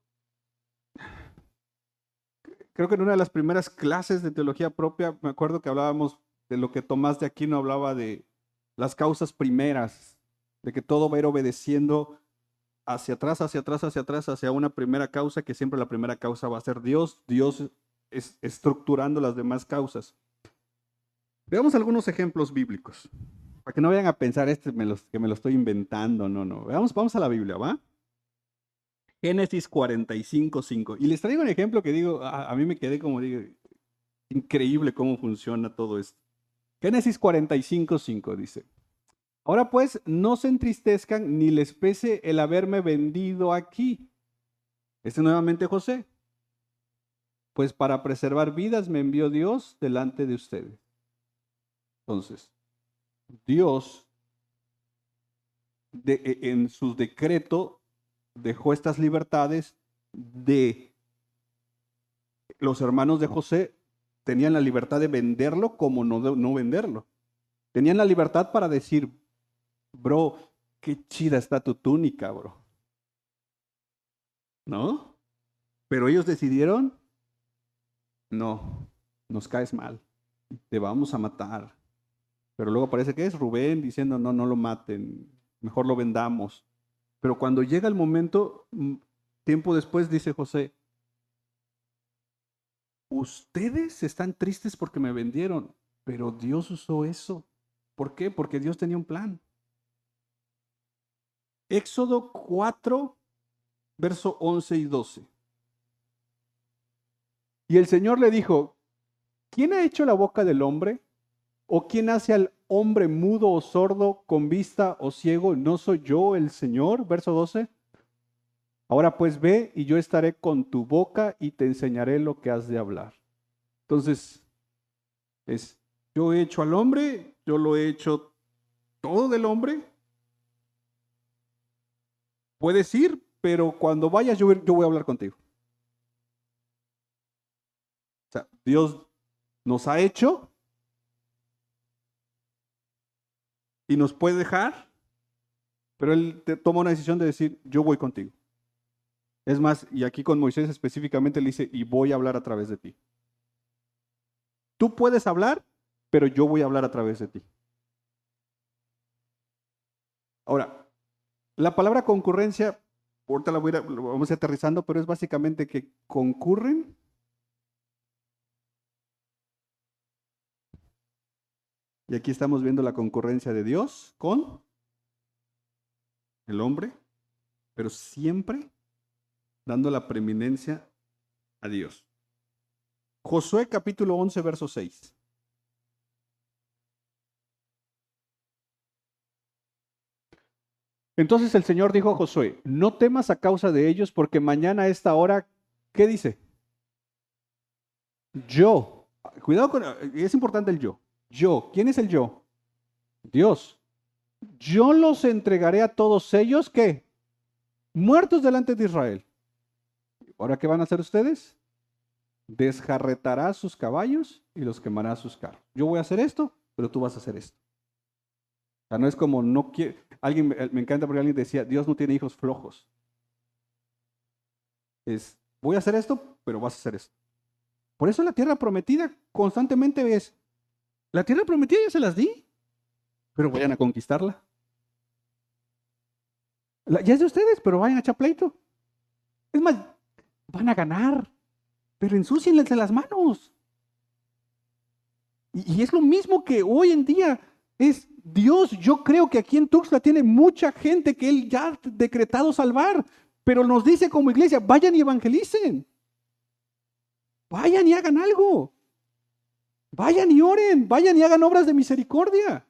S1: creo que en una de las primeras clases de teología propia, me acuerdo que hablábamos de lo que Tomás de Aquino hablaba de las causas primeras, de que todo va a ir obedeciendo hacia atrás, hacia atrás, hacia atrás, hacia una primera causa, que siempre la primera causa va a ser Dios, Dios es estructurando las demás causas. Veamos algunos ejemplos bíblicos, para que no vayan a pensar que me lo estoy inventando, no. Vamos a la Biblia, ¿va? Génesis 45:5. Y les traigo un ejemplo que digo, a mí me quedé como digo, increíble cómo funciona todo esto. Génesis 45:5 dice, ahora pues no se entristezcan ni les pese el haberme vendido aquí. Nuevamente José. Pues para preservar vidas me envió Dios delante de ustedes. Entonces, Dios en su decreto dejó estas libertades de los hermanos de José. Tenían la libertad de venderlo como no venderlo. Tenían la libertad para decir, bro, qué chida está tu túnica, bro. ¿No? Pero ellos decidieron, no, nos caes mal, te vamos a matar. Pero luego parece que es Rubén diciendo, no, no lo maten, mejor lo vendamos. Pero cuando llega el momento, tiempo después dice José, ustedes están tristes porque me vendieron, pero Dios usó eso. ¿Por qué? Porque Dios tenía un plan. Éxodo 4, verso 11 y 12. Y el Señor le dijo, ¿quién ha hecho la boca del hombre? ¿O quién hace al hombre mudo o sordo, con vista o ciego? ¿No soy yo el Señor? Verso 12. Ahora pues ve y yo estaré con tu boca y te enseñaré lo que has de hablar. Entonces, Yo he hecho al hombre, yo lo he hecho todo del hombre. Puedes ir, pero cuando vayas yo voy a hablar contigo. O sea, Dios nos ha hecho y nos puede dejar, pero Él toma una decisión de decir, yo voy contigo. Es más, y aquí con Moisés específicamente le dice, y voy a hablar a través de ti. Tú puedes hablar, pero yo voy a hablar a través de ti. Ahora, la palabra concurrencia, ahorita lo vamos a ir aterrizando, pero es básicamente que concurren. Y aquí estamos viendo la concurrencia de Dios con el hombre, pero siempre dando la preeminencia a Dios. Josué capítulo 11, verso 6. Entonces el Señor dijo a Josué, no temas a causa de ellos, porque mañana a esta hora, ¿qué dice? Yo. Cuidado con, es importante el yo. Yo. ¿Quién es el yo? Dios. Yo los entregaré a todos ellos, ¿qué? Muertos delante de Israel. ¿Ahora qué van a hacer ustedes? Desjarretará sus caballos y los quemará sus carros. Yo voy a hacer esto, pero tú vas a hacer esto. O sea, no es como no quiere. Alguien me encanta porque alguien decía, Dios no tiene hijos flojos. Es, voy a hacer esto, pero vas a hacer esto. Por eso la tierra prometida constantemente es, la tierra prometida ya se las di, pero vayan a conquistarla. Ya es de ustedes, pero vayan a echar pleito. Es más, van a ganar, pero ensúcienles las manos. Y es lo mismo que hoy en día es Dios. Yo creo que aquí en Tuxtla tiene mucha gente que Él ya ha decretado salvar, pero nos dice como iglesia, vayan y evangelicen. Vayan y hagan algo. Vayan y oren, vayan y hagan obras de misericordia.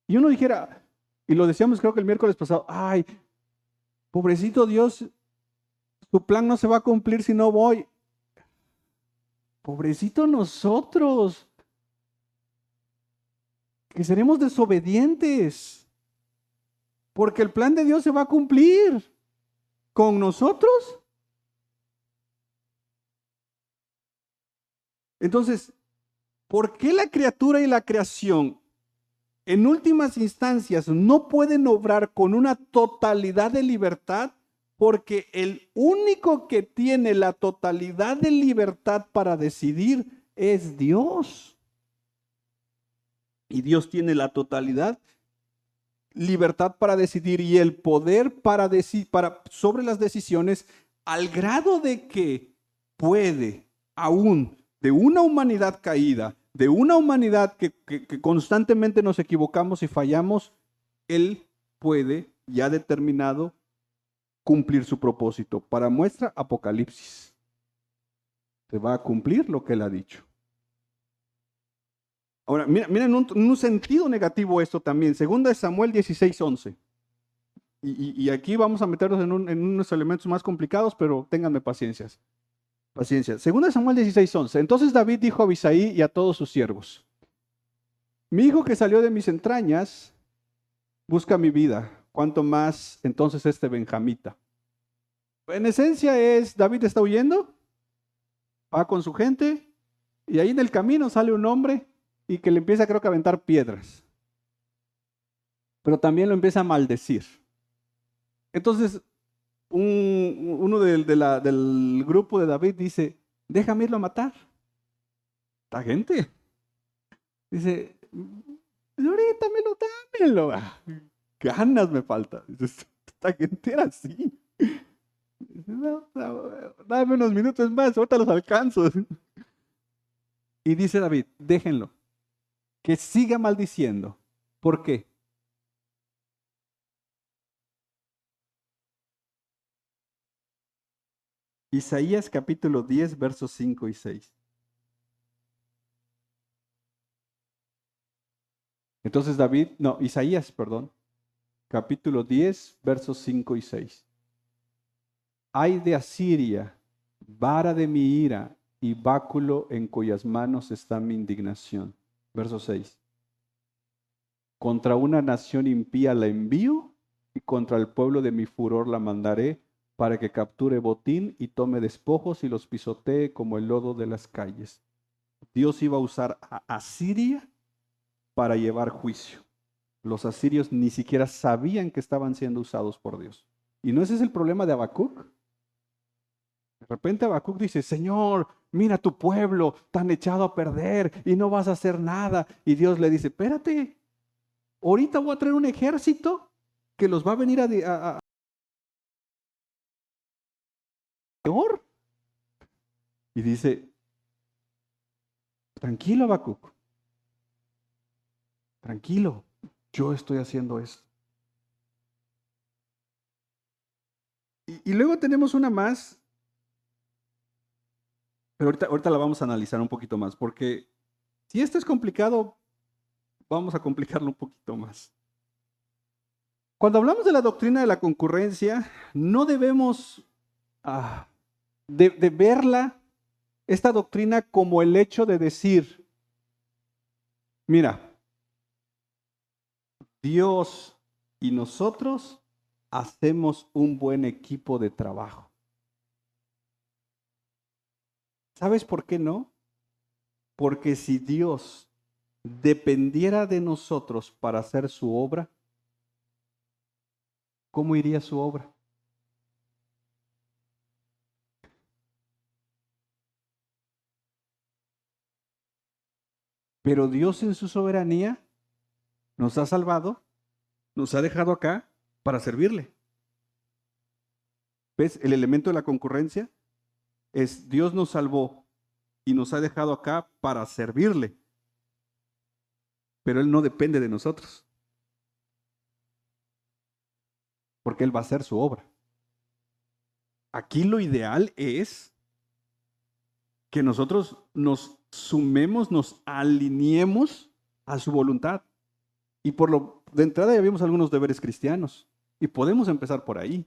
S1: Y uno dijera, y lo decíamos creo que el miércoles pasado, ay, pobrecito Dios, su plan no se va a cumplir si no voy. Pobrecito nosotros, que seremos desobedientes, porque el plan de Dios se va a cumplir con nosotros. Entonces, ¿por qué la criatura y la creación en últimas instancias no pueden obrar con una totalidad de libertad? Porque el único que tiene la totalidad de libertad para decidir es Dios. Y Dios tiene la totalidad libertad para decidir y el poder para sobre las decisiones, al grado de que puede aún de una humanidad caída, de una humanidad que constantemente nos equivocamos y fallamos, Él puede, ya determinado, cumplir su propósito. Para muestra, Apocalipsis. Se va a cumplir lo que Él ha dicho. Ahora, miren un sentido negativo esto también. Segunda de Samuel 16:11. Y aquí vamos a meternos en unos elementos más complicados, pero ténganme paciencia. Segunda de Samuel 16:11. Entonces David dijo a Abisaí y a todos sus siervos, mi hijo que salió de mis entrañas busca mi vida, cuanto más entonces este benjamita. En esencia es, David está huyendo, va con su gente, y ahí en el camino sale un hombre y que le empieza creo que a aventar piedras. Pero también lo empieza a maldecir. Entonces, uno del grupo de David dice, déjame irlo a matar. Esta gente. Dice, ahorita dámelo. Ganas me falta. Esta gente era así. No, dame unos minutos más, ahorita los alcanzo. Y dice David, déjenlo, que siga maldiciendo. ¿Por qué? Isaías capítulo 10, versos 5 y 6. Entonces Isaías, perdón, capítulo 10, versos 5 y 6. Ay de Asiria, vara de mi ira, y báculo en cuyas manos está mi indignación. Verso 6. Contra una nación impía la envío, y contra el pueblo de mi furor la mandaré, para que capture botín y tome despojos y los pisotee como el lodo de las calles. Dios iba a usar a Asiria para llevar juicio. Los asirios ni siquiera sabían que estaban siendo usados por Dios. ¿Y no ese es el problema de Habacuc? De repente Habacuc dice, Señor, mira tu pueblo tan echado a perder y no vas a hacer nada. Y Dios le dice, espérate, ahorita voy a traer un ejército que los va a venir a peor. Y dice, tranquilo Habacuc, tranquilo, yo estoy haciendo esto. Y luego tenemos una más, pero ahorita la vamos a analizar un poquito más, porque si esto es complicado, vamos a complicarlo un poquito más. Cuando hablamos de la doctrina de la concurrencia, no debemos de verla, esta doctrina, como el hecho de decir, mira, Dios y nosotros hacemos un buen equipo de trabajo. ¿Sabes por qué no? Porque si Dios dependiera de nosotros para hacer su obra, ¿cómo iría su obra? Pero Dios en su soberanía nos ha salvado, nos ha dejado acá para servirle. ¿Ves? El elemento de la concurrencia es Dios nos salvó y nos ha dejado acá para servirle. Pero Él no depende de nosotros, porque Él va a hacer su obra. Aquí lo ideal es que nosotros nos sumemos, nos alineemos a su voluntad. Y de entrada ya vimos algunos deberes cristianos y podemos empezar por ahí.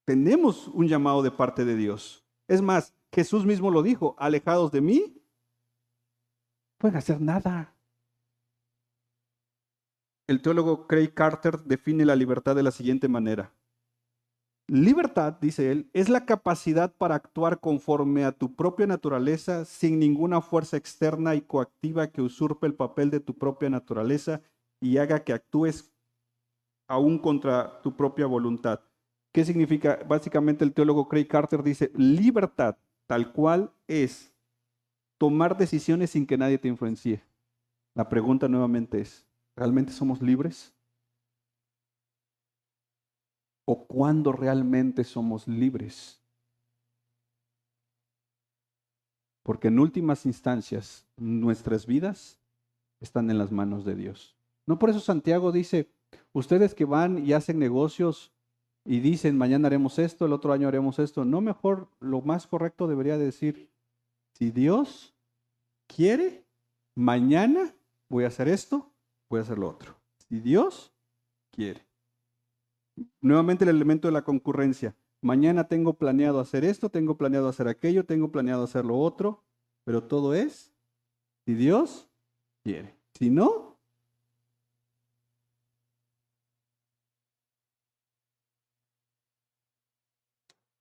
S1: Tenemos un llamado de parte de Dios. Es más, Jesús mismo lo dijo, alejados de mí, no pueden hacer nada. El teólogo Craig Carter define la libertad de la siguiente manera. Libertad, dice él, es la capacidad para actuar conforme a tu propia naturaleza sin ninguna fuerza externa y coactiva que usurpe el papel de tu propia naturaleza y haga que actúes aún contra tu propia voluntad. ¿Qué significa? Básicamente el teólogo Craig Carter dice, libertad tal cual es tomar decisiones sin que nadie te influencie. La pregunta nuevamente es, ¿realmente somos libres? ¿O cuándo realmente somos libres? Porque en últimas instancias, nuestras vidas están en las manos de Dios. No por eso Santiago dice, ustedes que van y hacen negocios y dicen, mañana haremos esto, el otro año haremos esto, no, mejor, lo más correcto debería decir, si Dios quiere, mañana voy a hacer esto, voy a hacer lo otro. Si Dios quiere. Nuevamente el elemento de la concurrencia. Mañana tengo planeado hacer esto, tengo planeado hacer aquello, tengo planeado hacer lo otro, pero todo es si Dios quiere. Si no,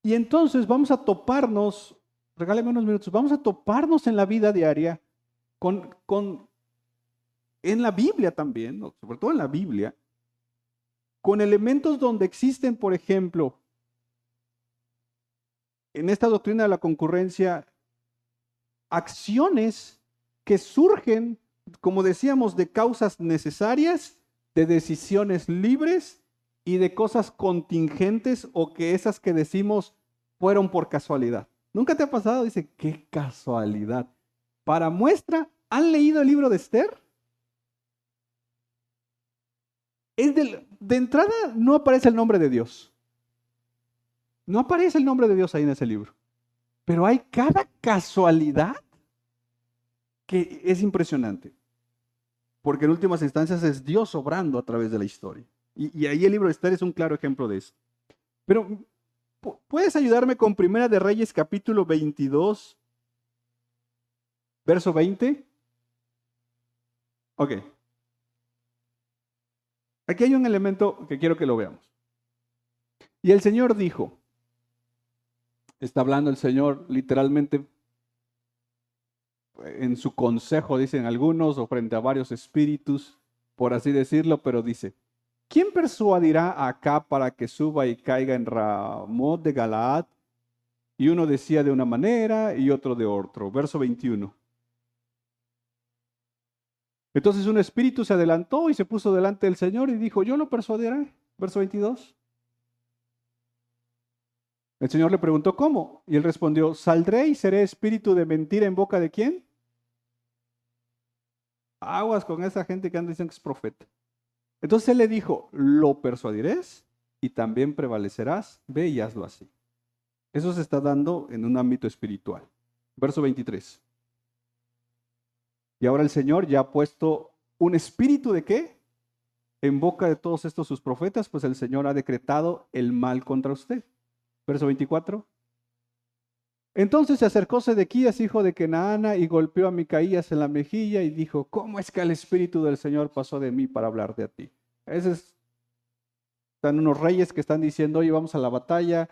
S1: y entonces vamos a toparnos, regálame unos minutos, vamos a toparnos en la vida diaria en la Biblia también, ¿no? Sobre todo en la Biblia, con elementos donde existen, por ejemplo, en esta doctrina de la concurrencia, acciones que surgen, como decíamos, de causas necesarias, de decisiones libres y de cosas contingentes o que esas que decimos fueron por casualidad. ¿Nunca te ha pasado? Dice, qué casualidad. Para muestra, ¿han leído el libro de Esther? De entrada no aparece el nombre de Dios. No aparece el nombre de Dios ahí en ese libro. Pero hay cada casualidad que es impresionante. Porque en últimas instancias es Dios obrando a través de la historia. Y ahí el libro de Esther es un claro ejemplo de eso. Pero ¿Puedes ayudarme con Primera de Reyes, capítulo 22, verso 20? Ok. Aquí hay un elemento que quiero que lo veamos. Y el Señor dijo, está hablando el Señor literalmente en su consejo, dicen algunos, o frente a varios espíritus, por así decirlo, pero dice, ¿quién persuadirá acá para que suba y caiga en Ramot de Galaad? Y uno decía de una manera y otro de otro. Verso 21. Entonces un espíritu se adelantó y se puso delante del Señor y dijo, yo lo persuadiré. Verso 22. El Señor le preguntó, ¿cómo? Y él respondió, saldré y seré espíritu de mentira en boca de ¿quién? Aguas con esa gente que anda diciendo que es profeta. Entonces él le dijo, lo persuadirás y también prevalecerás, ve y hazlo así. Eso se está dando en un ámbito espiritual. Verso 23. Y ahora el Señor ya ha puesto un espíritu de ¿qué? En boca de todos estos sus profetas, pues el Señor ha decretado el mal contra usted. Verso 24. Entonces se acercó Sedequías, hijo de Kenaana, y golpeó a Micaías en la mejilla y dijo, ¿cómo es que el espíritu del Señor pasó de mí para hablarte a ti? Están unos reyes que están diciendo, oye, vamos a la batalla.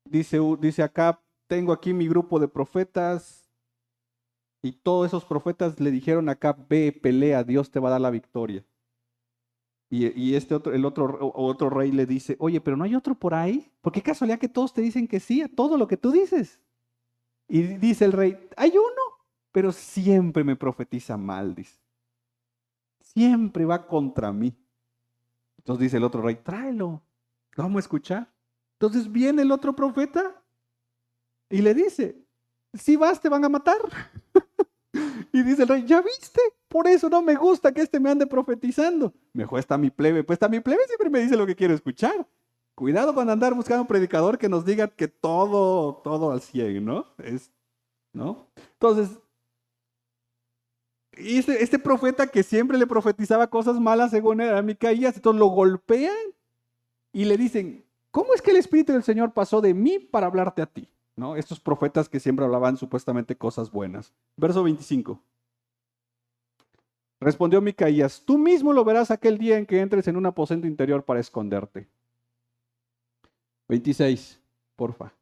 S1: Dice acá, tengo aquí mi grupo de profetas, y todos esos profetas le dijeron acá, ve, pelea, Dios te va a dar la victoria. Y el otro rey le dice, oye, pero no hay otro por ahí. ¿Por qué casualidad que todos te dicen que sí a todo lo que tú dices? Y dice el rey, hay uno, pero siempre me profetiza mal, dice. Siempre va contra mí. Entonces dice el otro rey, tráelo, lo vamos a escuchar. Entonces viene el otro profeta y le dice, si vas te van a matar. Y dice el rey, ¿ya viste? Por eso no me gusta que me ande profetizando. Mejor está mi plebe. Pues está mi plebe, siempre me dice lo que quiero escuchar. Cuidado con andar buscando un predicador que nos diga que todo al 100, ¿no? ¿No? Entonces, este profeta que siempre le profetizaba cosas malas según era Micaías, entonces lo golpean y le dicen, ¿cómo es que el Espíritu del Señor pasó de mí para hablarte a ti? ¿No? Estos profetas que siempre hablaban supuestamente cosas buenas. Verso 25. Respondió Micaías, tú mismo lo verás aquel día en que entres en un aposento interior para esconderte. 26, porfa.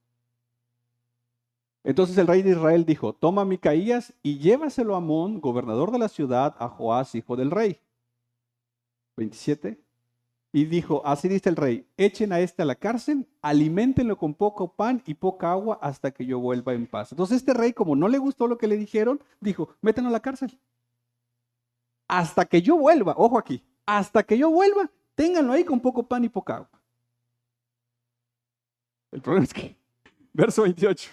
S1: Entonces el rey de Israel dijo, toma a Micaías y llévaselo a Amón, gobernador de la ciudad, a Joás, hijo del rey. 27. Y dijo, así dice el rey, echen a este a la cárcel, aliméntenlo con poco pan y poca agua hasta que yo vuelva en paz. Entonces este rey, como no le gustó lo que le dijeron, dijo, métanlo a la cárcel. Hasta que yo vuelva, ojo aquí, hasta que yo vuelva, ténganlo ahí con poco pan y poca agua. El problema es que, verso 28.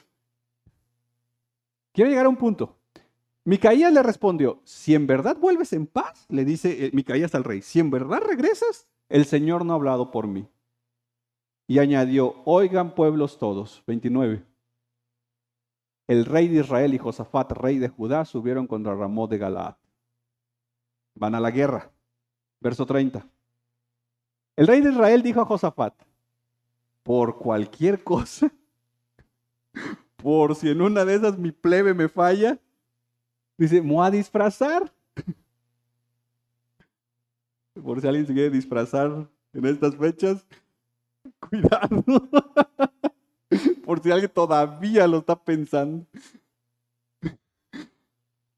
S1: Quiero llegar a un punto. Micaías le respondió, si en verdad vuelves en paz, le dice Micaías al rey, si en verdad regresas, el Señor no ha hablado por mí. Y añadió, oigan pueblos todos. 29. El rey de Israel y Josafat, rey de Judá, subieron contra Ramot de Galaad. Van a la guerra. Verso 30. El rey de Israel dijo a Josafat, por cualquier cosa, por si en una de esas mi plebe me falla, dice, me voy a disfrazar. Por si alguien se quiere disfrazar en estas fechas, cuidado. Por si alguien todavía lo está pensando.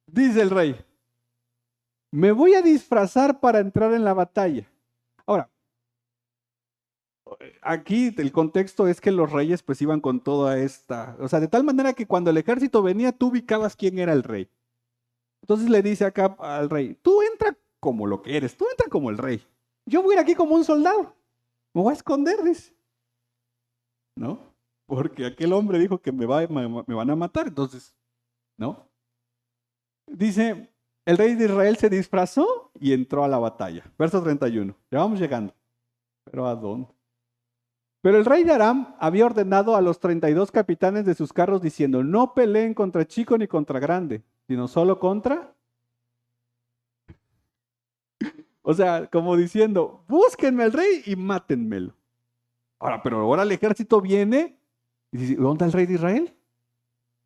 S1: Dice el rey, me voy a disfrazar para entrar en la batalla. Ahora, aquí el contexto es que los reyes pues iban con toda esta, o sea, de tal manera que cuando el ejército venía, tú ubicabas quién era el rey. Entonces le dice acá al rey, tú entra como lo que eres, tú entra como el rey. Yo voy a ir aquí como un soldado, me voy a esconder, dice. ¿No? Porque aquel hombre dijo que me van a matar, entonces, ¿no? Dice, el rey de Israel se disfrazó y entró a la batalla. Verso 31, ya vamos llegando. ¿Pero a dónde? Pero el rey de Aram había ordenado a los 32 capitanes de sus carros diciendo, no peleen contra chico ni contra grande, sino solo contra... O sea, como diciendo, búsquenme al rey y mátenmelo. Ahora, pero ahora el ejército viene y dice, ¿dónde está el rey de Israel?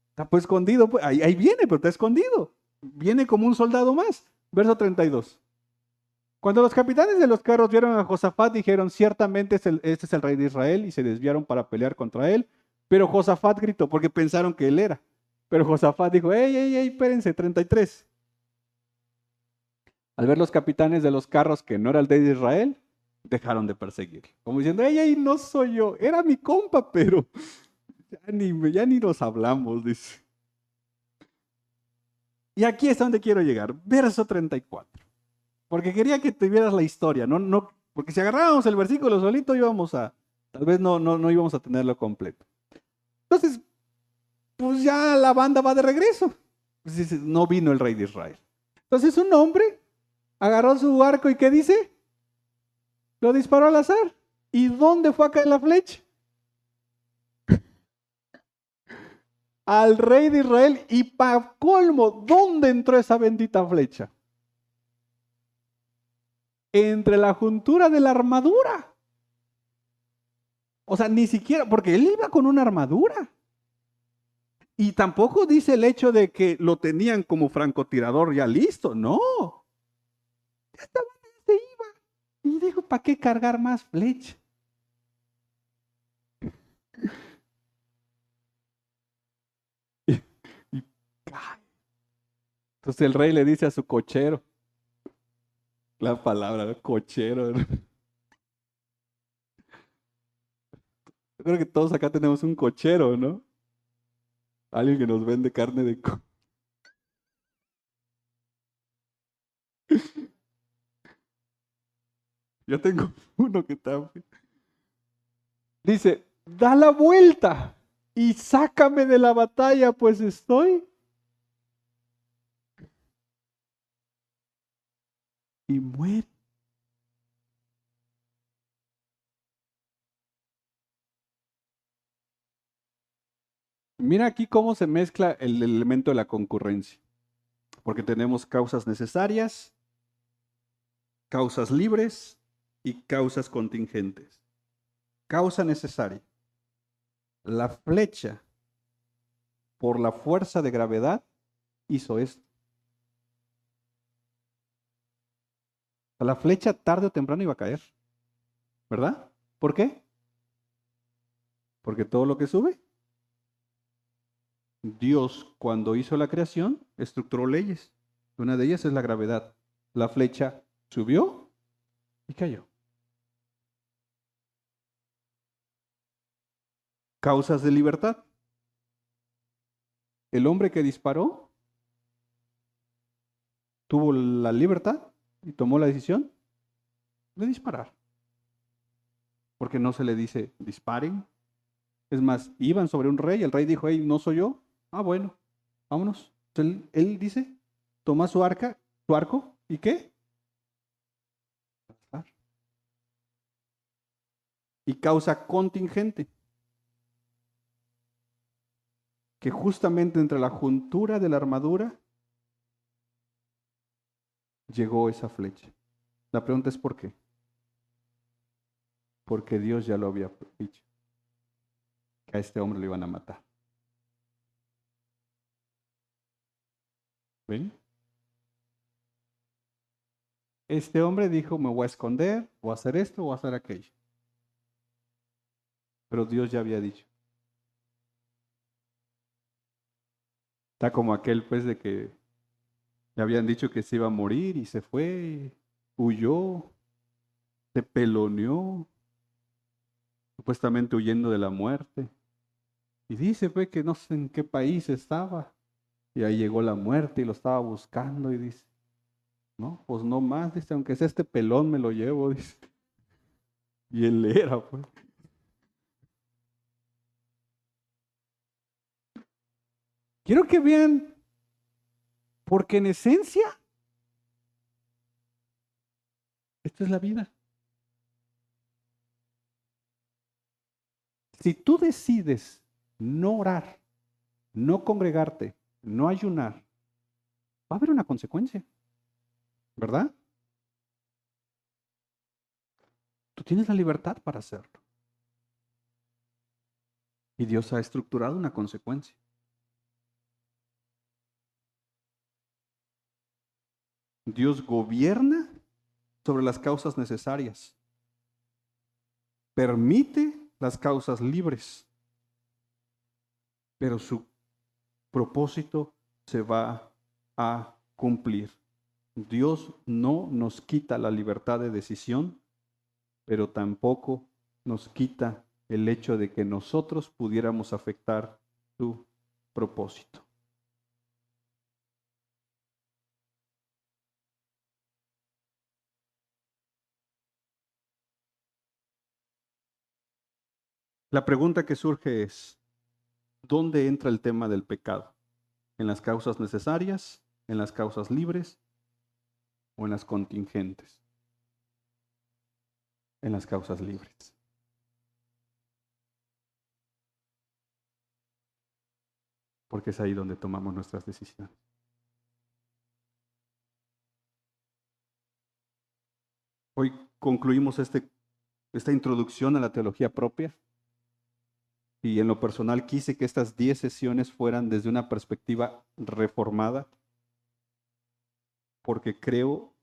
S1: Está pues escondido, pues. Ahí viene, pero está escondido. Viene como un soldado más. Verso 32. Cuando los capitanes de los carros vieron a Josafat, dijeron, ciertamente este es el rey de Israel, y se desviaron para pelear contra él. Pero Josafat gritó, porque pensaron que él era. Pero Josafat dijo, ey, espérense, 33. Al ver los capitanes de los carros que no era el rey de Israel, dejaron de perseguir. Como diciendo, ey, no soy yo, era mi compa, pero ya ni nos hablamos, dice. Y aquí es donde quiero llegar, verso 34. Porque quería que tuvieras la historia, no, porque si agarrábamos el versículo solito tal vez no íbamos a tenerlo completo. Entonces, pues ya la banda va de regreso. Pues dice, no vino el rey de Israel. Entonces un hombre agarró su arco y ¿qué dice? Lo disparó al azar. ¿Y dónde fue a caer la flecha? Al rey de Israel. Y para colmo, ¿dónde entró esa bendita flecha? Entre la juntura de la armadura. O sea, ni siquiera, porque él iba con una armadura. Y tampoco dice el hecho de que lo tenían como francotirador ya listo. No. Ya estaba, se iba. Y dijo, ¿para qué cargar más flecha? Y cae. Entonces el rey le dice a su cochero, la palabra, ¿no? Cochero. ¿No? Yo creo que todos acá tenemos un cochero, ¿no? Alguien que nos vende carne de Yo tengo uno que está. Dice, da la vuelta y sácame de la batalla, pues estoy. Y muere. Mira aquí cómo se mezcla el elemento de la concurrencia. Porque tenemos causas necesarias, causas libres y causas contingentes. Causa necesaria. La flecha, por la fuerza de gravedad, hizo esto. La flecha tarde o temprano iba a caer, ¿verdad? ¿Por qué? Porque todo lo que sube, Dios cuando hizo la creación estructuró leyes. Una de ellas es la gravedad. La flecha subió y cayó. Causas de libertad. El hombre que disparó tuvo la libertad y tomó la decisión de disparar. Porque no se le dice disparen. Es más, iban sobre un rey, el rey dijo, hey, no soy yo. Ah, bueno, vámonos. Entonces, él dice, toma su arco, ¿y qué? Y causa contingente. Que justamente entre la juntura de la armadura llegó esa flecha. La pregunta es ¿por qué? Porque Dios ya lo había dicho, que a este hombre lo iban a matar. ¿Ven? Este hombre dijo, me voy a esconder, voy a hacer esto, voy a hacer aquello. Pero Dios ya había dicho. Está como aquel pues de que le habían dicho que se iba a morir y se fue, huyó, se peloneó, supuestamente huyendo de la muerte. Y dice pues que no sé en qué país estaba. Y ahí llegó la muerte y lo estaba buscando y dice, no, pues no más, dice, aunque sea este pelón me lo llevo, dice. Y él era, pues. Quiero que vean, porque en esencia, esto es la vida. Si tú decides no orar, no congregarte, no ayunar, va a haber una consecuencia, ¿verdad? Tú tienes la libertad para hacerlo. Y Dios ha estructurado una consecuencia. Dios gobierna sobre las causas necesarias. Permite las causas libres. Pero su propósito se va a cumplir. Dios no nos quita la libertad de decisión, pero tampoco nos quita el hecho de que nosotros pudiéramos afectar su propósito. La pregunta que surge es, ¿dónde entra el tema del pecado? ¿En las causas necesarias, en las causas libres o en las contingentes? En las causas libres. Porque es ahí donde tomamos nuestras decisiones. Hoy concluimos esta introducción a la teología propia. Y en lo personal quise que estas 10 sesiones fueran desde una perspectiva reformada, porque creo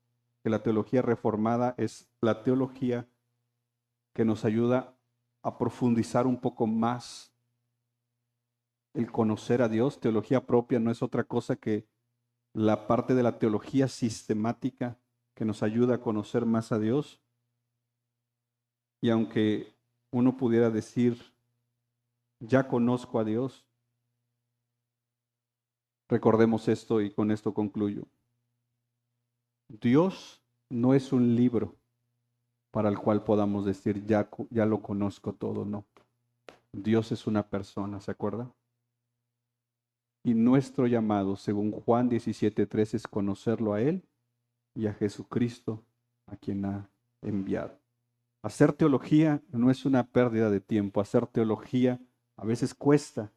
S1: que la teología reformada es la teología que nos ayuda a profundizar un poco más el conocer a Dios. Teología propia no es otra cosa que la parte de la teología sistemática que nos ayuda a conocer más a Dios. Y aunque uno pudiera decir, ya conozco a Dios, recordemos esto y con esto concluyo. Dios no es un libro para el cual podamos decir, ya lo conozco todo, no. Dios es una persona, ¿se acuerda? Y nuestro llamado, según Juan 17:3, es conocerlo a Él y a Jesucristo, a quien ha enviado. Hacer teología no es una pérdida de tiempo. Hacer teología a veces cuesta,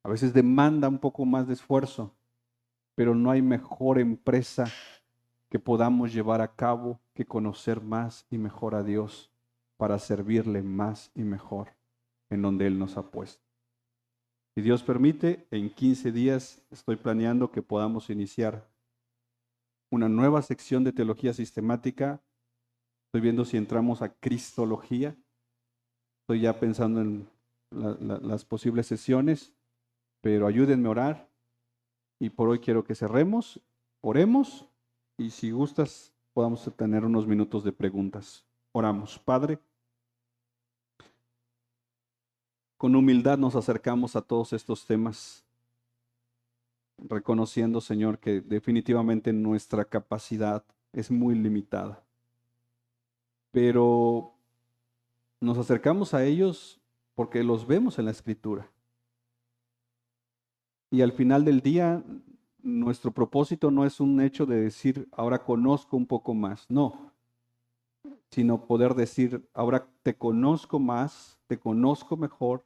S1: a veces demanda un poco más de esfuerzo, pero no hay mejor empresa que podamos llevar a cabo que conocer más y mejor a Dios para servirle más y mejor en donde Él nos ha puesto. Si Dios permite, en 15 días estoy planeando que podamos iniciar una nueva sección de teología sistemática. Estoy viendo si entramos a cristología. Estoy ya pensando en las posibles sesiones, pero ayúdenme a orar. Y por hoy quiero que cerremos, oremos, y si gustas podamos tener unos minutos de preguntas. Oramos. Padre, con humildad nos acercamos a todos estos temas, reconociendo, Señor, que definitivamente nuestra capacidad es muy limitada. Pero nos acercamos a ellos porque los vemos en la Escritura. Y al final del día, nuestro propósito no es un hecho de decir, ahora conozco un poco más, no, sino poder decir, ahora te conozco más, te conozco mejor,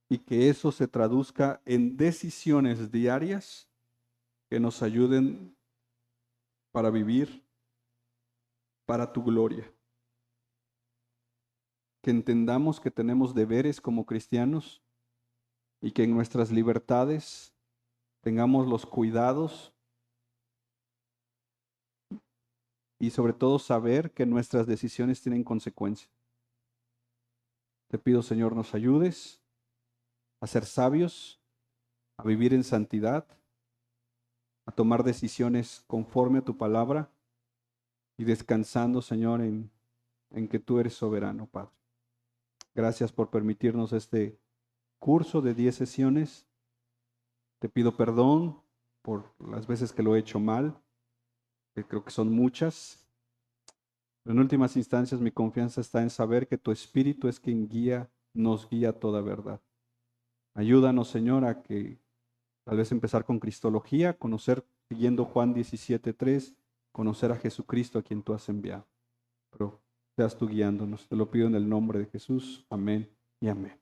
S1: y que eso se traduzca en decisiones diarias que nos ayuden para vivir para tu gloria. Que entendamos que tenemos deberes como cristianos y que en nuestras libertades tengamos los cuidados y sobre todo saber que nuestras decisiones tienen consecuencias. Te pido, Señor, nos ayudes a ser sabios, a vivir en santidad, a tomar decisiones conforme a tu palabra y descansando, Señor, en que tú eres soberano, Padre. Gracias por permitirnos este curso de 10 sesiones. Te pido perdón por las veces que lo he hecho mal, que creo que son muchas. Pero en últimas instancias mi confianza está en saber que tu Espíritu es quien nos guía a toda verdad. Ayúdanos, Señor, a que tal vez empezar con cristología, conocer, siguiendo Juan 17:3, conocer a Jesucristo a quien tú has enviado. Pero seas tú guiándonos. Te lo pido en el nombre de Jesús. Amén y amén.